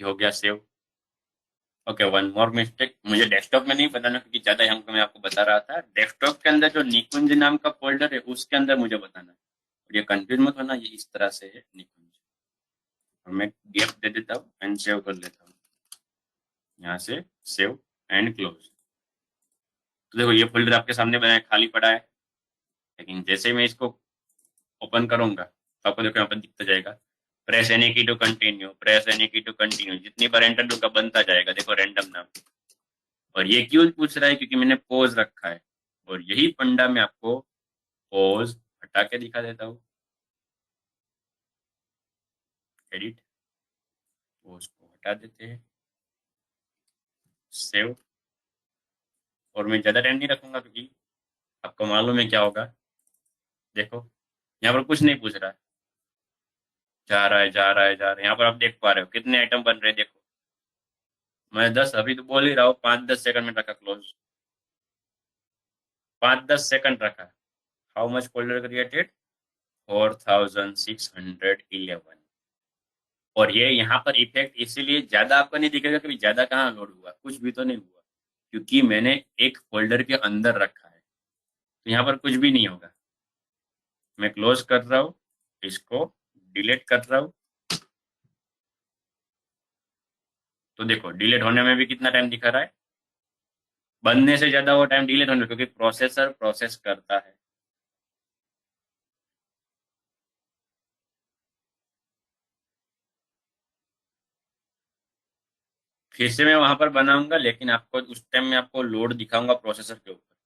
हो गया save. Okay, one more mistake, मुझे डेस्कटॉप में नहीं बताना क्योंकि ज्यादा हमको मैं आपको बता रहा था। डेस्कटॉप के अंदर जो निकुंज नाम का फोल्डर है उसके अंदर मुझे बताना है। और ये कंफ्यूज मत होना, ये इस तरह से है निकुंज। और मैं गैप दे देता हूँ एंड सेव कर लेता हूँ। यहाँ से सेव एंड क्लोज। तो देखो ये फोल्डर आपके सामने बनाया खाली पड़ा है, लेकिन जैसे ही मैं इसको ओपन करूंगा तो आपको देखो यहाँ पर दिखता जाएगा प्रेस एनी की टू कंटिन्यू, प्रेस एनी की टू कंटिन्यू। जितनी बार एंटर दूंगा बनता जाएगा, देखो रैंडम नाम। और ये क्यों पूछ रहा है, क्योंकि मैंने पोज रखा है। और यही फंडा मैं आपको पोज हटा के दिखा देता हूँ। एडिट, पोज को हटा देते हैं, सेव। और मैं ज्यादा टाइम नहीं रखूंगा क्योंकि आपको मालूम है क्या होगा। देखो यहाँ पर कुछ नहीं पूछ रहा है, जा रहा है जा रहा है जा रहा है। यहाँ पर आप देख पा रहे हो कितने आइटम बन रहे हैं। देखो मैं 10 अभी तो बोल ही रहा हूँ, 5-10 सेकंड में रखा क्लोज, 5-10 सेकंड रखा। How much folder created, 4611। और ये यहाँ पर इफेक्ट इसीलिए ज्यादा आपको नहीं दिखेगा कि ज्यादा कहाँ लोड हुआ, कुछ भी तो नहीं हुआ क्योंकि मैंने एक फोल्डर के अंदर रखा है। तो यहाँ पर कुछ भी नहीं होगा। मैं क्लोज कर रहा हूँ, इसको डिलीट कर रहा हूँ। तो देखो डिलीट होने में भी कितना टाइम दिखा रहा है, बनने से ज्यादा वो टाइम डिलीट होने में, क्योंकि प्रोसेसर प्रोसेस करता है। फिर से मैं वहां पर बनाऊंगा, लेकिन आपको उस टाइम में आपको लोड दिखाऊंगा प्रोसेसर के ऊपर।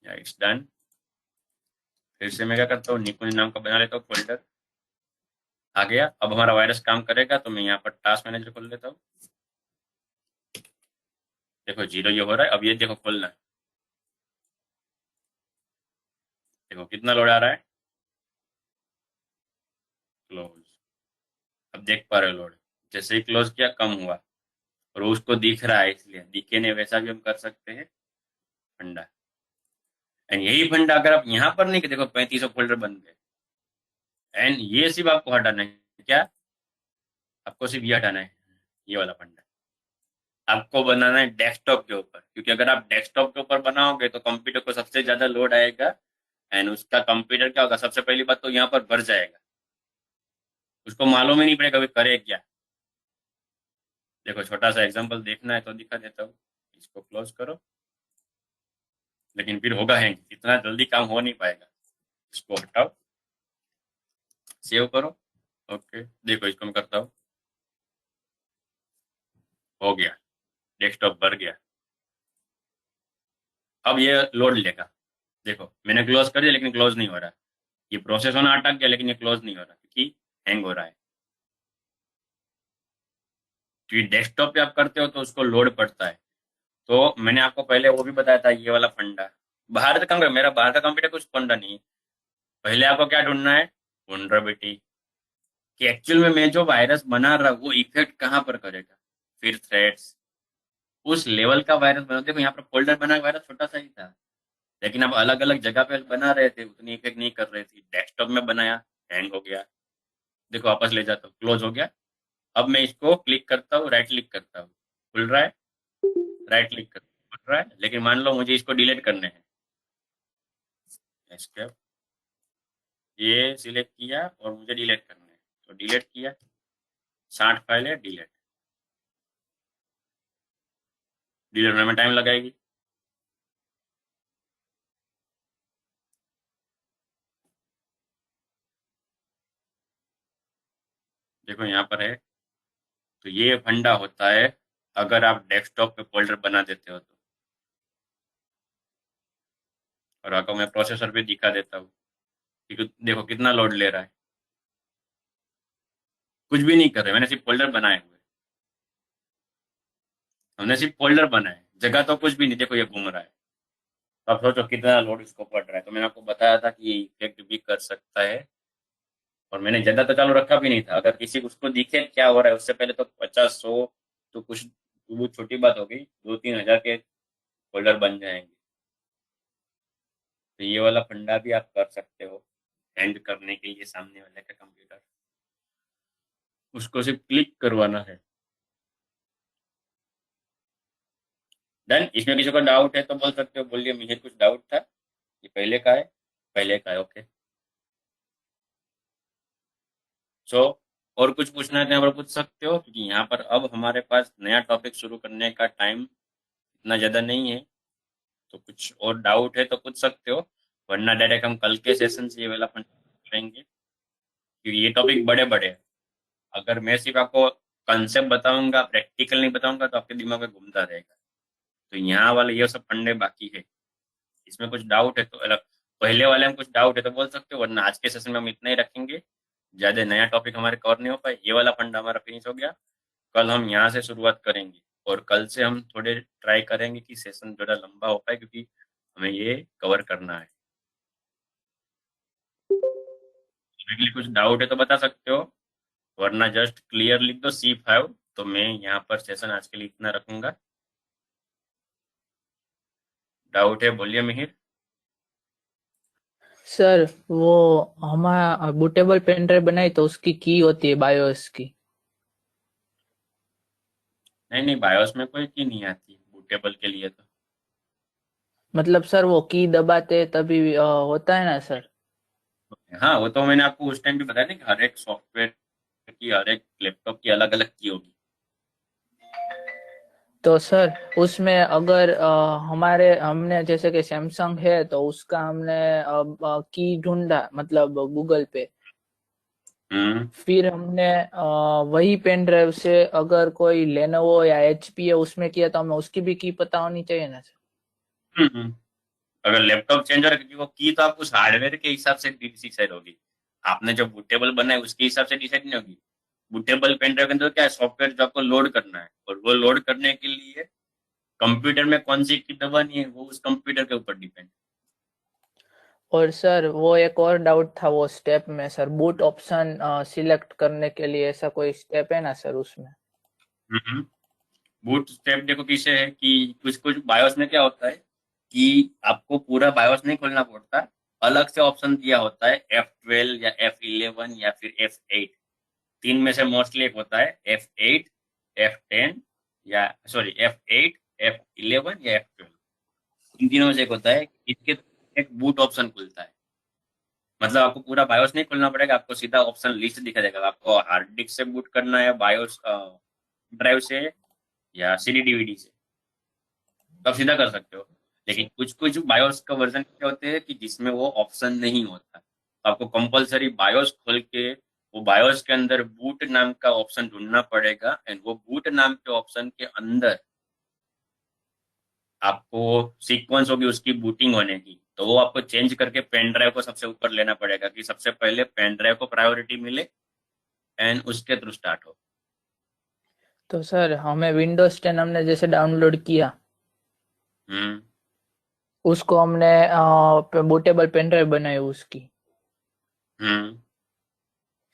या इट्स डन। फिर से मैं क्या करता हूँ, निकुंज नाम का बना लेता हूँ फोल्डर। आ गया। अब हमारा वायरस काम करेगा तो मैं यहाँ पर टास्क मैनेजर खोल लेता हूँ। देखो 0 ये हो रहा है। अब ये देखो खोलना है, देखो कितना लोड आ रहा है, क्लोज। अब देख पा रहे हो लोड, जैसे ही क्लोज किया कम हुआ। और उसको दिख रहा है, इसलिए दिखे नहीं वैसा भी हम कर सकते हैं फंडा। एंड यही फंडा अगर आप यहाँ पर नहीं कि देखो 3500 फोल्डर बन गए। एंड ये सिर्फ आपको हटाना है क्या, आपको सिर्फ ये हटाना है, ये वाला फंडा आपको बनाना है डेस्कटॉप के ऊपर। क्योंकि अगर आप डेस्कटॉप के ऊपर बनाओगे तो कंप्यूटर को सबसे ज्यादा लोड आएगा। एंड उसका कंप्यूटर क्या होगा, सबसे पहली बात तो यहाँ पर भर जाएगा, उसको मालूम ही नहीं पड़ेगा कि करे क्या। देखो छोटा सा एग्जांपल देखना है तो दिखा देता हूँ। इसको क्लोज करो, लेकिन फिर होगा हैंग, इतना जल्दी काम हो नहीं पाएगा। इसको हटाओ, सेव करो। ओके देखो इसको मैं करता हूँ, हो गया, डेस्कटॉप भर गया। अब ये लोड लेगा। देखो मैंने क्लोज कर दिया लेकिन क्लोज नहीं हो रहा। ये प्रोसेस होना अटक गया लेकिन ये क्लोज नहीं हो रहा क्योंकि हैंग हो रहा है। क्योंकि डेस्कटॉप पे आप करते हो तो उसको लोड पड़ता है। तो मैंने आपको पहले वो भी बताया था, ये वाला फंडा। बाहर का काम, मेरा बाहर का कंप्यूटर कुछ फंडा नहीं है। पहले आपको क्या ढूंढना है, वनरेबिलिटी, कि एक्चुअल में मैं जो वायरस बना रहा हूँ वो इफेक्ट कहाँ पर करेगा। फिर थ्रेड्स, उस लेवल का वायरस बना। देखो यहाँ पर फोल्डर बना वायरस छोटा सा ही था, लेकिन अब अलग अलग जगह पे बना रहे थे, उतनी इफेक्ट नहीं कर रहे थे। डेस्कटॉप में बनाया, हैंग हो गया। देखो वापस ले जाता हूँ, क्लोज हो गया। अब मैं इसको क्लिक करता हूँ, राइट क्लिक करता हूँ, खुल रहा है। राइट क्लिक करता हूँ, खुल रहा है। लेकिन मान लो मुझे इसको डिलीट करने हैं, एस्केप, ये सिलेक्ट किया और मुझे डिलीट करना है तो डिलीट किया। 60 फाइलें डिलीट, डिलीट होने में टाइम लगाएगी। देखो यहाँ पर है। तो ये फंडा होता है अगर आप डेस्कटॉप पे फोल्डर बना देते हो तो। और आपको मैं प्रोसेसर पे दिखा देता हूँ कि देखो कितना लोड ले रहा है। कुछ भी नहीं कर रहे, मैंने सिर्फ फोल्डर बनाए हुए। हमने सिर्फ फोल्डर बनाए, जगह तो कुछ भी नहीं। देखो ये घूम रहा है, तो आप सोचो कितना लोड इसको पड़ रहा है। तो मैंने आपको बताया था कि ये इफेक्ट भी कर सकता है, और मैंने ज्यादा तो चालू रखा भी नहीं था। अगर किसी को उसको दिखे क्या हो रहा है, उससे पहले तो 50 100 तो कुछ वो छोटी बात हो गई, 2 3 हज़ार के होल्डर बन जाएंगे। तो ये वाला फंडा भी आप कर सकते हो, हैंड करने के लिए सामने वाले का कंप्यूटर, उसको सिर्फ क्लिक करवाना है। डन। इसमें किसी को डाउट है तो बोल सकते हो, बोलिए मुझे कुछ डाउट था, ये पहले का है, पहले का है, ओके। सो और कुछ पूछना है तो यहाँ पर पूछ सकते हो, क्योंकि यहाँ पर अब हमारे पास नया टॉपिक शुरू करने का टाइम इतना ज़्यादा नहीं है। तो कुछ और डाउट है तो पूछ सकते हो, वरना डायरेक्ट हम कल के सेशन से ये वाला करेंगे, क्योंकि ये टॉपिक बड़े बड़े हैं। अगर मैं सिर्फ आपको कंसेप्ट बताऊंगा, प्रैक्टिकल नहीं बताऊंगा, तो आपके दिमाग में घूमता रहेगा। तो यहाँ वाले ये सब फंडे बाकी है। इसमें कुछ डाउट है तो पहले वाले में कुछ डाउट है तो बोल सकते हो, वरना आज के सेशन में हम इतना ही रखेंगे। ज्यादा नया टॉपिक हमारे कवर नहीं हो पाए, ये वाला फंडा हमारा फिनिश हो गया। कल हम यहाँ से शुरुआत करेंगे, और कल से हम थोड़े ट्राई करेंगे कि सेशन थोड़ा लंबा हो पाए, क्योंकि हमें ये कवर करना है। अभी कुछ डाउट है तो बता सकते हो, वरना जस्ट क्लियर लिख दो C5। तो मैं यहाँ पर सेशन आज के लिए इतना रखूंगा। डाउट है बोलिए मिहिर। सर वो हमारा बूटेबल पेन ड्राइव बनाई तो उसकी की होती है बायोस की। नहीं नहीं, बायोस में कोई की नहीं आती बूटेबल के लिए तो। मतलब सर वो की दबाते तभी होता है ना सर। हाँ, वो तो मैंने आपको उस टाइम भी बताया ना कि हर एक सॉफ्टवेयर की, हर एक लैपटॉप की अलग अलग की होगी। तो सर उसमें अगर हमारे हमने जैसे कि सैमसंग है तो उसका हमने की ढूंढा मतलब गूगल पे। हम्म फिर हमने वही पेन ड्राइव से अगर कोई लेनोवो या एचपी है उसमें किया तो हमें उसकी भी की पता होनी चाहिए ना सर। हम्म। अगर लैपटॉप चेंज हो रहा है, क्योंकि वो की तो आप उस हार्डवेयर के हिसाब से डिसाइड होगी। आपने जो बूटेबल बनाया उसके हिसाब से डिसाइड नहीं होगी। बूटेबल पेन ड्राइव के अंदर क्या है, सॉफ्टवेयर जो आपको लोड करना है, और वो लोड करने के लिए कंप्यूटर में कौन सी की दबानी है, वो उस कंप्यूटर के ऊपर डिपेंड। और सर वो एक और डाउट था वो स्टेप में सर बूट ऑप्शन सिलेक्ट करने के लिए ऐसा कोई स्टेप है ना सर उसमें। बूट स्ट्रैप देखो किसे है कि कुछ कुछ बायोस में क्या होता है कि आपको पूरा बायोस नहीं खोलना पड़ता। अलग से ऑप्शन दिया होता है, F12 या F11 या फिर F8। तीन में से मोस्टली एक होता है F8, F10, या सॉरी F8, F11 या F12। इन तीनों में से एक होता है, इसके एक बूट ऑप्शन खुलता है। मतलब आपको पूरा बायोस नहीं खोलना पड़ेगा, आपको सीधा ऑप्शन लिस्ट दिखा देगा, आपको हार्ड डिस्क से बूट करना है, बायोस ड्राइव से, या CD DVD से, तो आप सीधा कर सकते हो। लेकिन कुछ कुछ बायोस का वर्जन क्या होते हैं कि जिसमें वो ऑप्शन नहीं होता, तो आपको कंपलसरी बायोस खोल के वो बायोस के अंदर बूट नाम का ऑप्शन ढूंढना पड़ेगा, एंड वो बूट नाम के ऑप्शन के अंदर आपको सीक्वेंस होगी उसकी बूटिंग होने की, तो वो आपको चेंज करके पेन ड्राइव को सबसे ऊपर लेना पड़ेगा, कि सबसे पहले पेन ड्राइव को प्रायोरिटी मिले एंड उसके थ्रू स्टार्ट हो। तो सर हमें विंडोज 10 हमने जैसे डाउनलोड किया हम्म उसको हमने बूटेबल पेन ड्राइव बनाई उसकी। हम्म।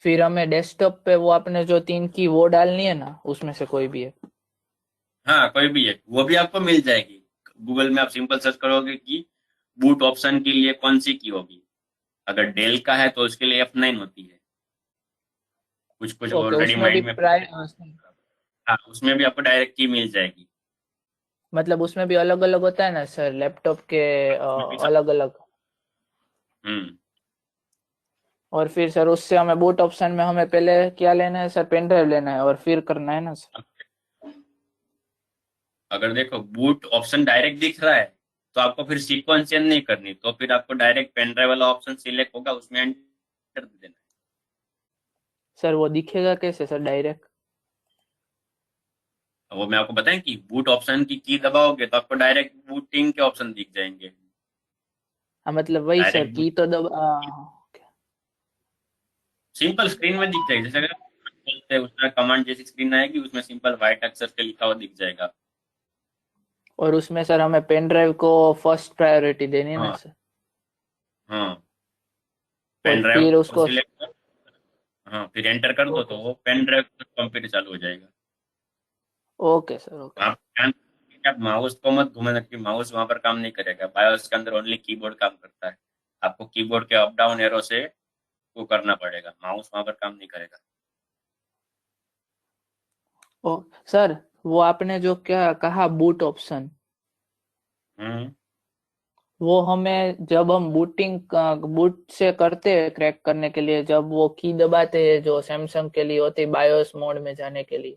फिर हमें डेस्कटॉप पे वो आपने जो 3 की वो डालनी है ना उसमें से कोई भी है। हाँ, कोई भी है, वो भी आपको मिल जाएगी। गूगल में आप सिंपल सर्च करोगे कि बूट ऑप्शन के लिए कौन सी की होगी। अगर डेल का है तो उसके लिए F9 होती है। कुछ कुछ ओके ऑलरेडी उसमें भी माइंड में प्राइ हाँ, उसमें भी आपको डायरेक्ट की मिल जाएगी। मतलब उसमें भी अलग अलग होता है ना सर लैपटॉप के उसमें भी सब। अलग अलग। हम्म और फिर सर उससे हमें बूट ऑप्शन में हमें पहले क्या लेना है सर पेन ड्राइव लेना है और फिर करना है ना सर। अगर देखो बूट ऑप्शन डायरेक्ट दिख रहा है, तो आपको फिर सीक्वेंस चेंज नहीं करनी, तो फिर आपको डायरेक्ट पेन ड्राइव वाला ऑप्शन सिलेक्ट होगा, उसमें एंटर दे देना सर वो दिखेगा कैसे सर डायरेक्ट। है। वो मैं आपको बताएं कि बूट ऑप्शन की दबाओगे तो आपको डायरेक्ट बूटिंग के ऑप्शन दिख जाएंगे। हाँ मतलब वही सर डायरेक्ट की तो दब सिंपल स्क्रीन में दिख जाएगी, जैसे अगर बोलते हैं उसमें कमांड जैसी स्क्रीन आएगी, उसमें सिंपल व्हाइट अक्षर से लिखा हुआ दिख जाएगा। और उसमें सर हमें पेन ड्राइव को फर्स्ट प्रायोरिटी देनी है ना हाँ सर? हाँ, और पेन ड्राइव फिर को उसको सिलेक्ट कर, हाँ फिर एंटर कर दो तो ओके वो पेन ड्राइव कंप्यूटर चालू हो जाएगा। Okay sir okay. आप ध्यान रखिए कि आप माउस को मत घुमाना, क्योंकि माउस वहां पर काम नहीं करेगा, बायोस के अंदर ओनली कीबोर्ड काम करता है। आपको कीबोर्ड के अप डाउन एरो से वो करना पड़ेगा, माउस वहां पर काम नहीं करेगा। ओ सर, वो आपने जो क्या कहा बूट ऑप्शन, हम्म। वो हमें जब हम बूट से करते हैं क्रैक करने के लिए, जब वो की दबाते हैं जो सैमसंग के लिए होती है बायोस मोड में जाने के लिए,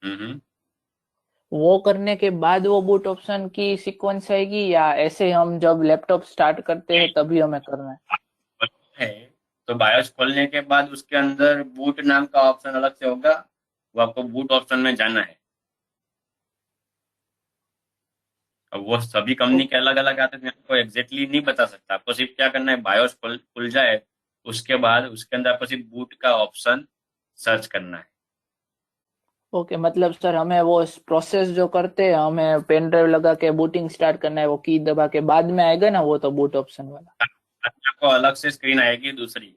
हम्म। वो करने के बाद वो बूट ऑप्शन की सीक्वेंस आएगी या ऐसे हम जब लैपटॉप स्टार्ट करते हैं तभी हमें करना है? है तो बायोस खोलने के बाद उसके अंदर बूट नाम का ऑप्शन अलग से होगा, वो आपको बूट ऑप्शन में जाना है। अब वो सभी कंपनी के ओके अलग अलग आते हैं, मैं आपको एग्जैक्टली नहीं बता सकता। आपको सिर्फ क्या करना है, बायोस खुल जाए, उसके बाद उसके अंदर आपको सिर्फ बूट का ऑप्शन सर्च करना है। ओके, मतलब सर हमें वो प्रोसेस जो करते हैं, हमें पेन ड्राइव लगा के बूटिंग स्टार्ट करना है, वो की दबा के बाद में आएगा ना वो तो बूट ऑप्शन वाला? आपको अलग से स्क्रीन आएगी दूसरी,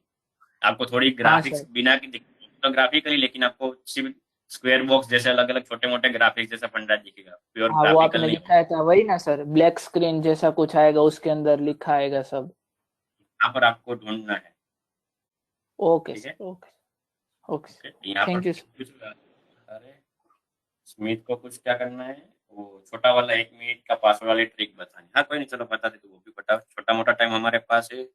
आपको थोड़ी हाँ ग्राफिक्स सर। बिना की दिखेगी फोटोग्राफिकली, लेकिन आपको सिर्फ स्क्वायर बॉक्स जैसे अलग अलग छोटे मोटे ग्राफिक्स जैसा फंडा दिखेगा, प्योर हाँ वो ग्राफिकल आपने नहीं दिखाया होगा। था वही ना सर, ब्लैक स्क्रीन जैसा कुछ आएगा उसके अंदर लिखा आएगा सब? यहाँ पर आपको ढूंढना है। ओके ठीक है। Sir okay. ओके ओके, यहाँ पर थैंक यू सर। कुछ अरे स्मिथ को कुछ क्या करना है, वो छोटा वाला 1 मिनट का पासवर्ड वाली ट्रिक बतानी। हाँ कोई नहीं, चलो बता दे, तो वो भी बता, छोटा मोटा टाइम हमारे पास है,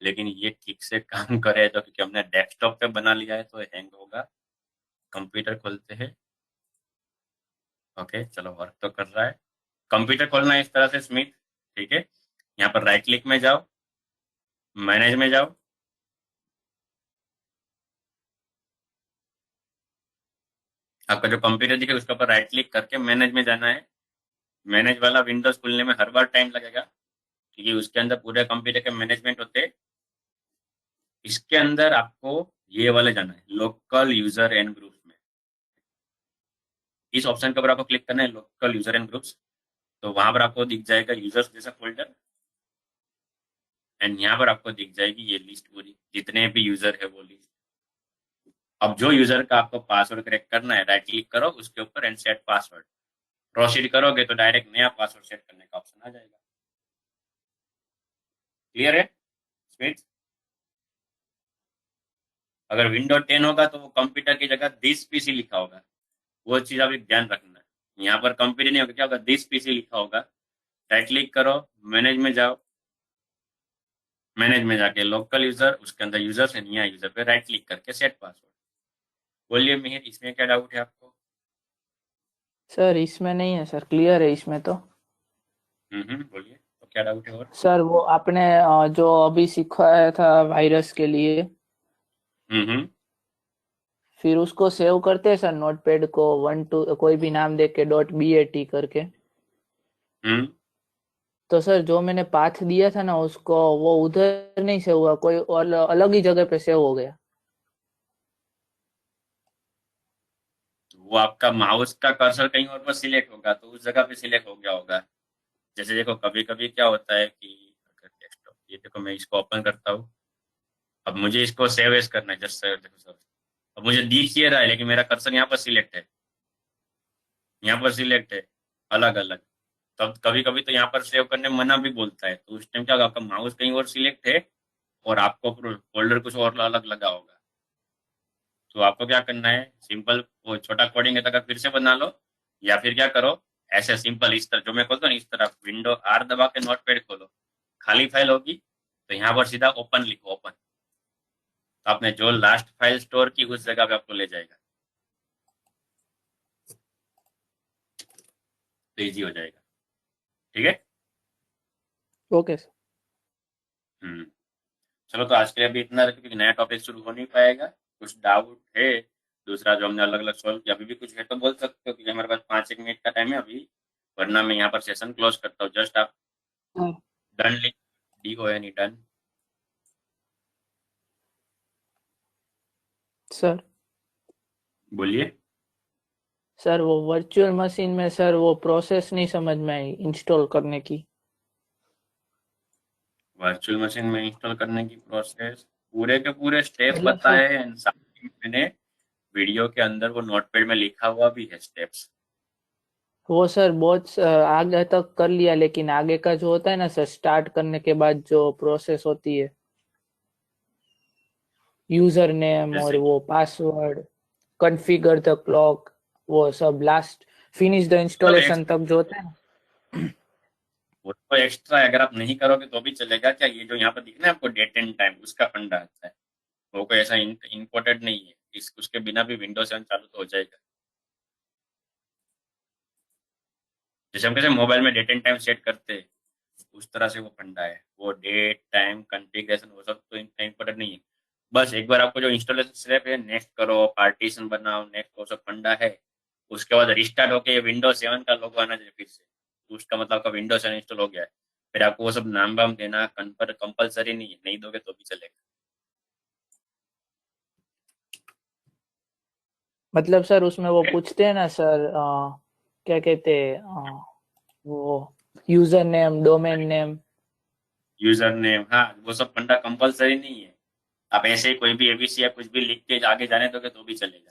लेकिन ये ठीक से काम करे तो, क्योंकि हमने डेस्कटॉप पे बना लिया है तो हैंग होगा। कंप्यूटर खोलते हैं। ओके चलो, वर्क तो कर रहा है। कंप्यूटर खोलना है इस तरह से स्मिथ। ठीक है, यहाँ पर राइट क्लिक में जाओ, मैनेज में जाओ। आपका जो कंप्यूटर दिखे उसके ऊपर राइट क्लिक करके मैनेज में जाना है। मैनेज वाला विंडोज खुलने में हर बार टाइम लगेगा, क्योंकि उसके अंदर पूरे कंप्यूटर के मैनेजमेंट होते हैं। इसके अंदर आपको ये वाले जाना है, लोकल यूजर एंड ग्रुप्स में। इस ऑप्शन के ऊपर आपको क्लिक करना है, लोकल यूजर एंड ग्रुप्स। तो वहां पर आपको दिख जाएगा यूजर्स जैसा फोल्डर, एंड यहाँ पर आपको दिख जाएगी ये लिस्ट पूरी, जितने भी यूजर है वो लिस्ट। अब जो यूजर का आपको पासवर्ड करेक्ट करना है, राइट क्लिक करो उसके ऊपर एंड सेट पासवर्ड। प्रोसीड करोगे तो डायरेक्ट नया पासवर्ड सेट करने का ऑप्शन आ जाएगा। क्लियर है स्मिथ? अगर विंडो 10 होगा तो वो कंप्यूटर की जगह दिस पीसी लिखा होगा, वो चीज आप एक ध्यान रखना है। यहाँ पर कंप्यूटर नहीं होगा, क्या होगा, दिस पीसी लिखा होगा। राइट क्लिक करो, मैनेज में जाओ, मैनेज में जाके लोकल यूजर, उसके अंदर यूजर है, नया यूजर पे राइट क्लिक करके सेट पासवर्ड। बोलिए मिहिर, इसमें क्या डाउट है आपको? सर इसमें नहीं है सर, क्लियर है इसमें तो। बोलिए तो क्या डाउट है और? सर वो आपने जो अभी सिखाया था वायरस के लिए, हम्म। फिर उसको सेव करते हैं सर नोटपैड को, 1 2 कोई भी नाम दे के .bat करके। हम्म। तो सर जो मैंने पाथ दिया था ना उसको, वो उधर नहीं सेव हुआ, कोई और अलग ही जगह पे सेव हो गया। वो आपका माउस का कर्सर कहीं और पर सिलेक्ट होगा तो उस जगह पे सिलेक्ट हो गया होगा। जैसे देखो कभी कभी क्या होता है कि अगर डेस्कटॉप, ये देखो मैं इसको ओपन करता हूँ, अब मुझे इसको सेव एज करना है, जस्ट सर देखो सर, अब मुझे दिख ये रहा है लेकिन मेरा कर्सर यहाँ पर सिलेक्ट है, यहाँ पर सिलेक्ट है अलग अलग। तब कभी कभी तो यहाँ पर सेव करने में मना भी बोलता है, तो उस टाइम क्या होगा, आपका माउस कहीं और सिलेक्ट है और आपको फोल्डर कुछ और अलग लगा होगा। तो आपको क्या करना है, सिंपल वो छोटा कोडिंग है तो फिर से बना लो, या फिर क्या करो, ऐसे सिंपल इस तरह जो मैं खोलता हूँ ना, इस तरह विंडो आर दबा के नोटपैड खोलो, खाली फाइल होगी तो यहाँ पर सीधा ओपन लिखो, ओपन। तो आपने जो लास्ट फाइल स्टोर की उस जगह पे आपको ले जाएगा, तो ईजी हो जाएगा। ठीक है। Okay sir. हम्म। चलो तो आज के लिए अभी इतना रखो, क्योंकि नया टॉपिक शुरू हो नहीं पाएगा। कुछ डाउट है दूसरा जो हमने अलग अलग सॉल्व किया, अभी भी कुछ है तो बोल सकते हो, क्योंकि हमारे पास 5 1 मिनट का टाइम है अभी, वरना मैं यहाँ पर सेशन क्लोज करता हूँ। जस्ट आप हाँ, डन लिख, DON डन। सर बोलिए। सर वो वर्चुअल मशीन में सर वो प्रोसेस नहीं समझ में आई इंस्टॉल करने की। वर्चुअल मशीन में इंस्टॉल करने की प्रोसेस, पूरे के पूरे स्टेप्स मतलब सर बताए हैं, साथ ही मैंने वीडियो के अंदर वो नोटपैड में लिखा हुआ भी है स्टेप्स। वो सर बहुत आगे तक कर लिया, लेकिन आगे का जो होता है ना सर, स्टार्ट करने के बाद जो प्रोसेस होती है, यूजर नेम और जैसे वो पासवर्ड, कॉन्फ़िगर द क्लॉक, वो सब लास्ट फिनिश द मतलब इंस्टॉलेशन तक जो होता है ना। वो तो एक्स्ट्रा अगर आप नहीं करोगे तो भी चलेगा क्या? ये जो यहाँ पर दिख रहा है आपको डेट एंड टाइम, उसका फंडा आता है। वो कोई ऐसा इम्पोर्टेंट नहीं है, इस उसके बिना भी विंडोज 7 चालू तो हो जाएगा। जैसे हम कैसे मोबाइल में डेट एंड टाइम सेट करते हैं, उस तरह से वो फंडा है। वो डेट टाइम कॉन्फ़िगरेशन वो सब तो इतना इम्पोर्टेंट नहीं है। बस एक बार आपको जो इंस्टॉलेशन स्टेप है, नेक्स्ट करो, पार्टीशन बनाओ, नेक्स्ट, वो सब फंडा है। उसके बाद रिस्टार्ट होके विंडोज 7 का लोगो आना चाहिए फिर से, तो उसका मतलब आपका विंडोज 7 इंस्टॉल हो गया है। फिर आपको वो सब नाम वाम देना कंपलसरी नहीं है, नहीं दोगे तो भी चलेगा। मतलब सर उसमें वो पूछते हैं ना सर, क्या कहते हैं, वो user name, domain name. User name, हाँ, वो सब फंडा कंपलसरी नहीं है। आप ऐसे ही कोई भी एबीसी या कुछ भी लिख के आगे जाने दोगे तो भी चलेगा।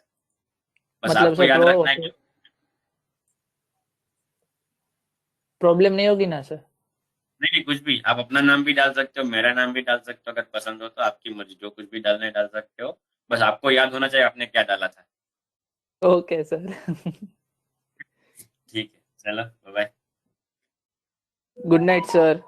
बस मतलब आपको सर याद रखना है कि प्रॉब्लम नहीं होगी ना सर? नहीं नहीं, कुछ भी आप अपना नाम भी डाल सकते हो, मेरा नाम भी डाल सकते हो, अगर पसंद हो तो आपकी मर्जी, जो कुछ भी डालना है डाल सकते हो। बस आपको याद होना चाहिए आपने क्या डाला था। Okay sir. ठीक है, चलो बाय। Good night sir.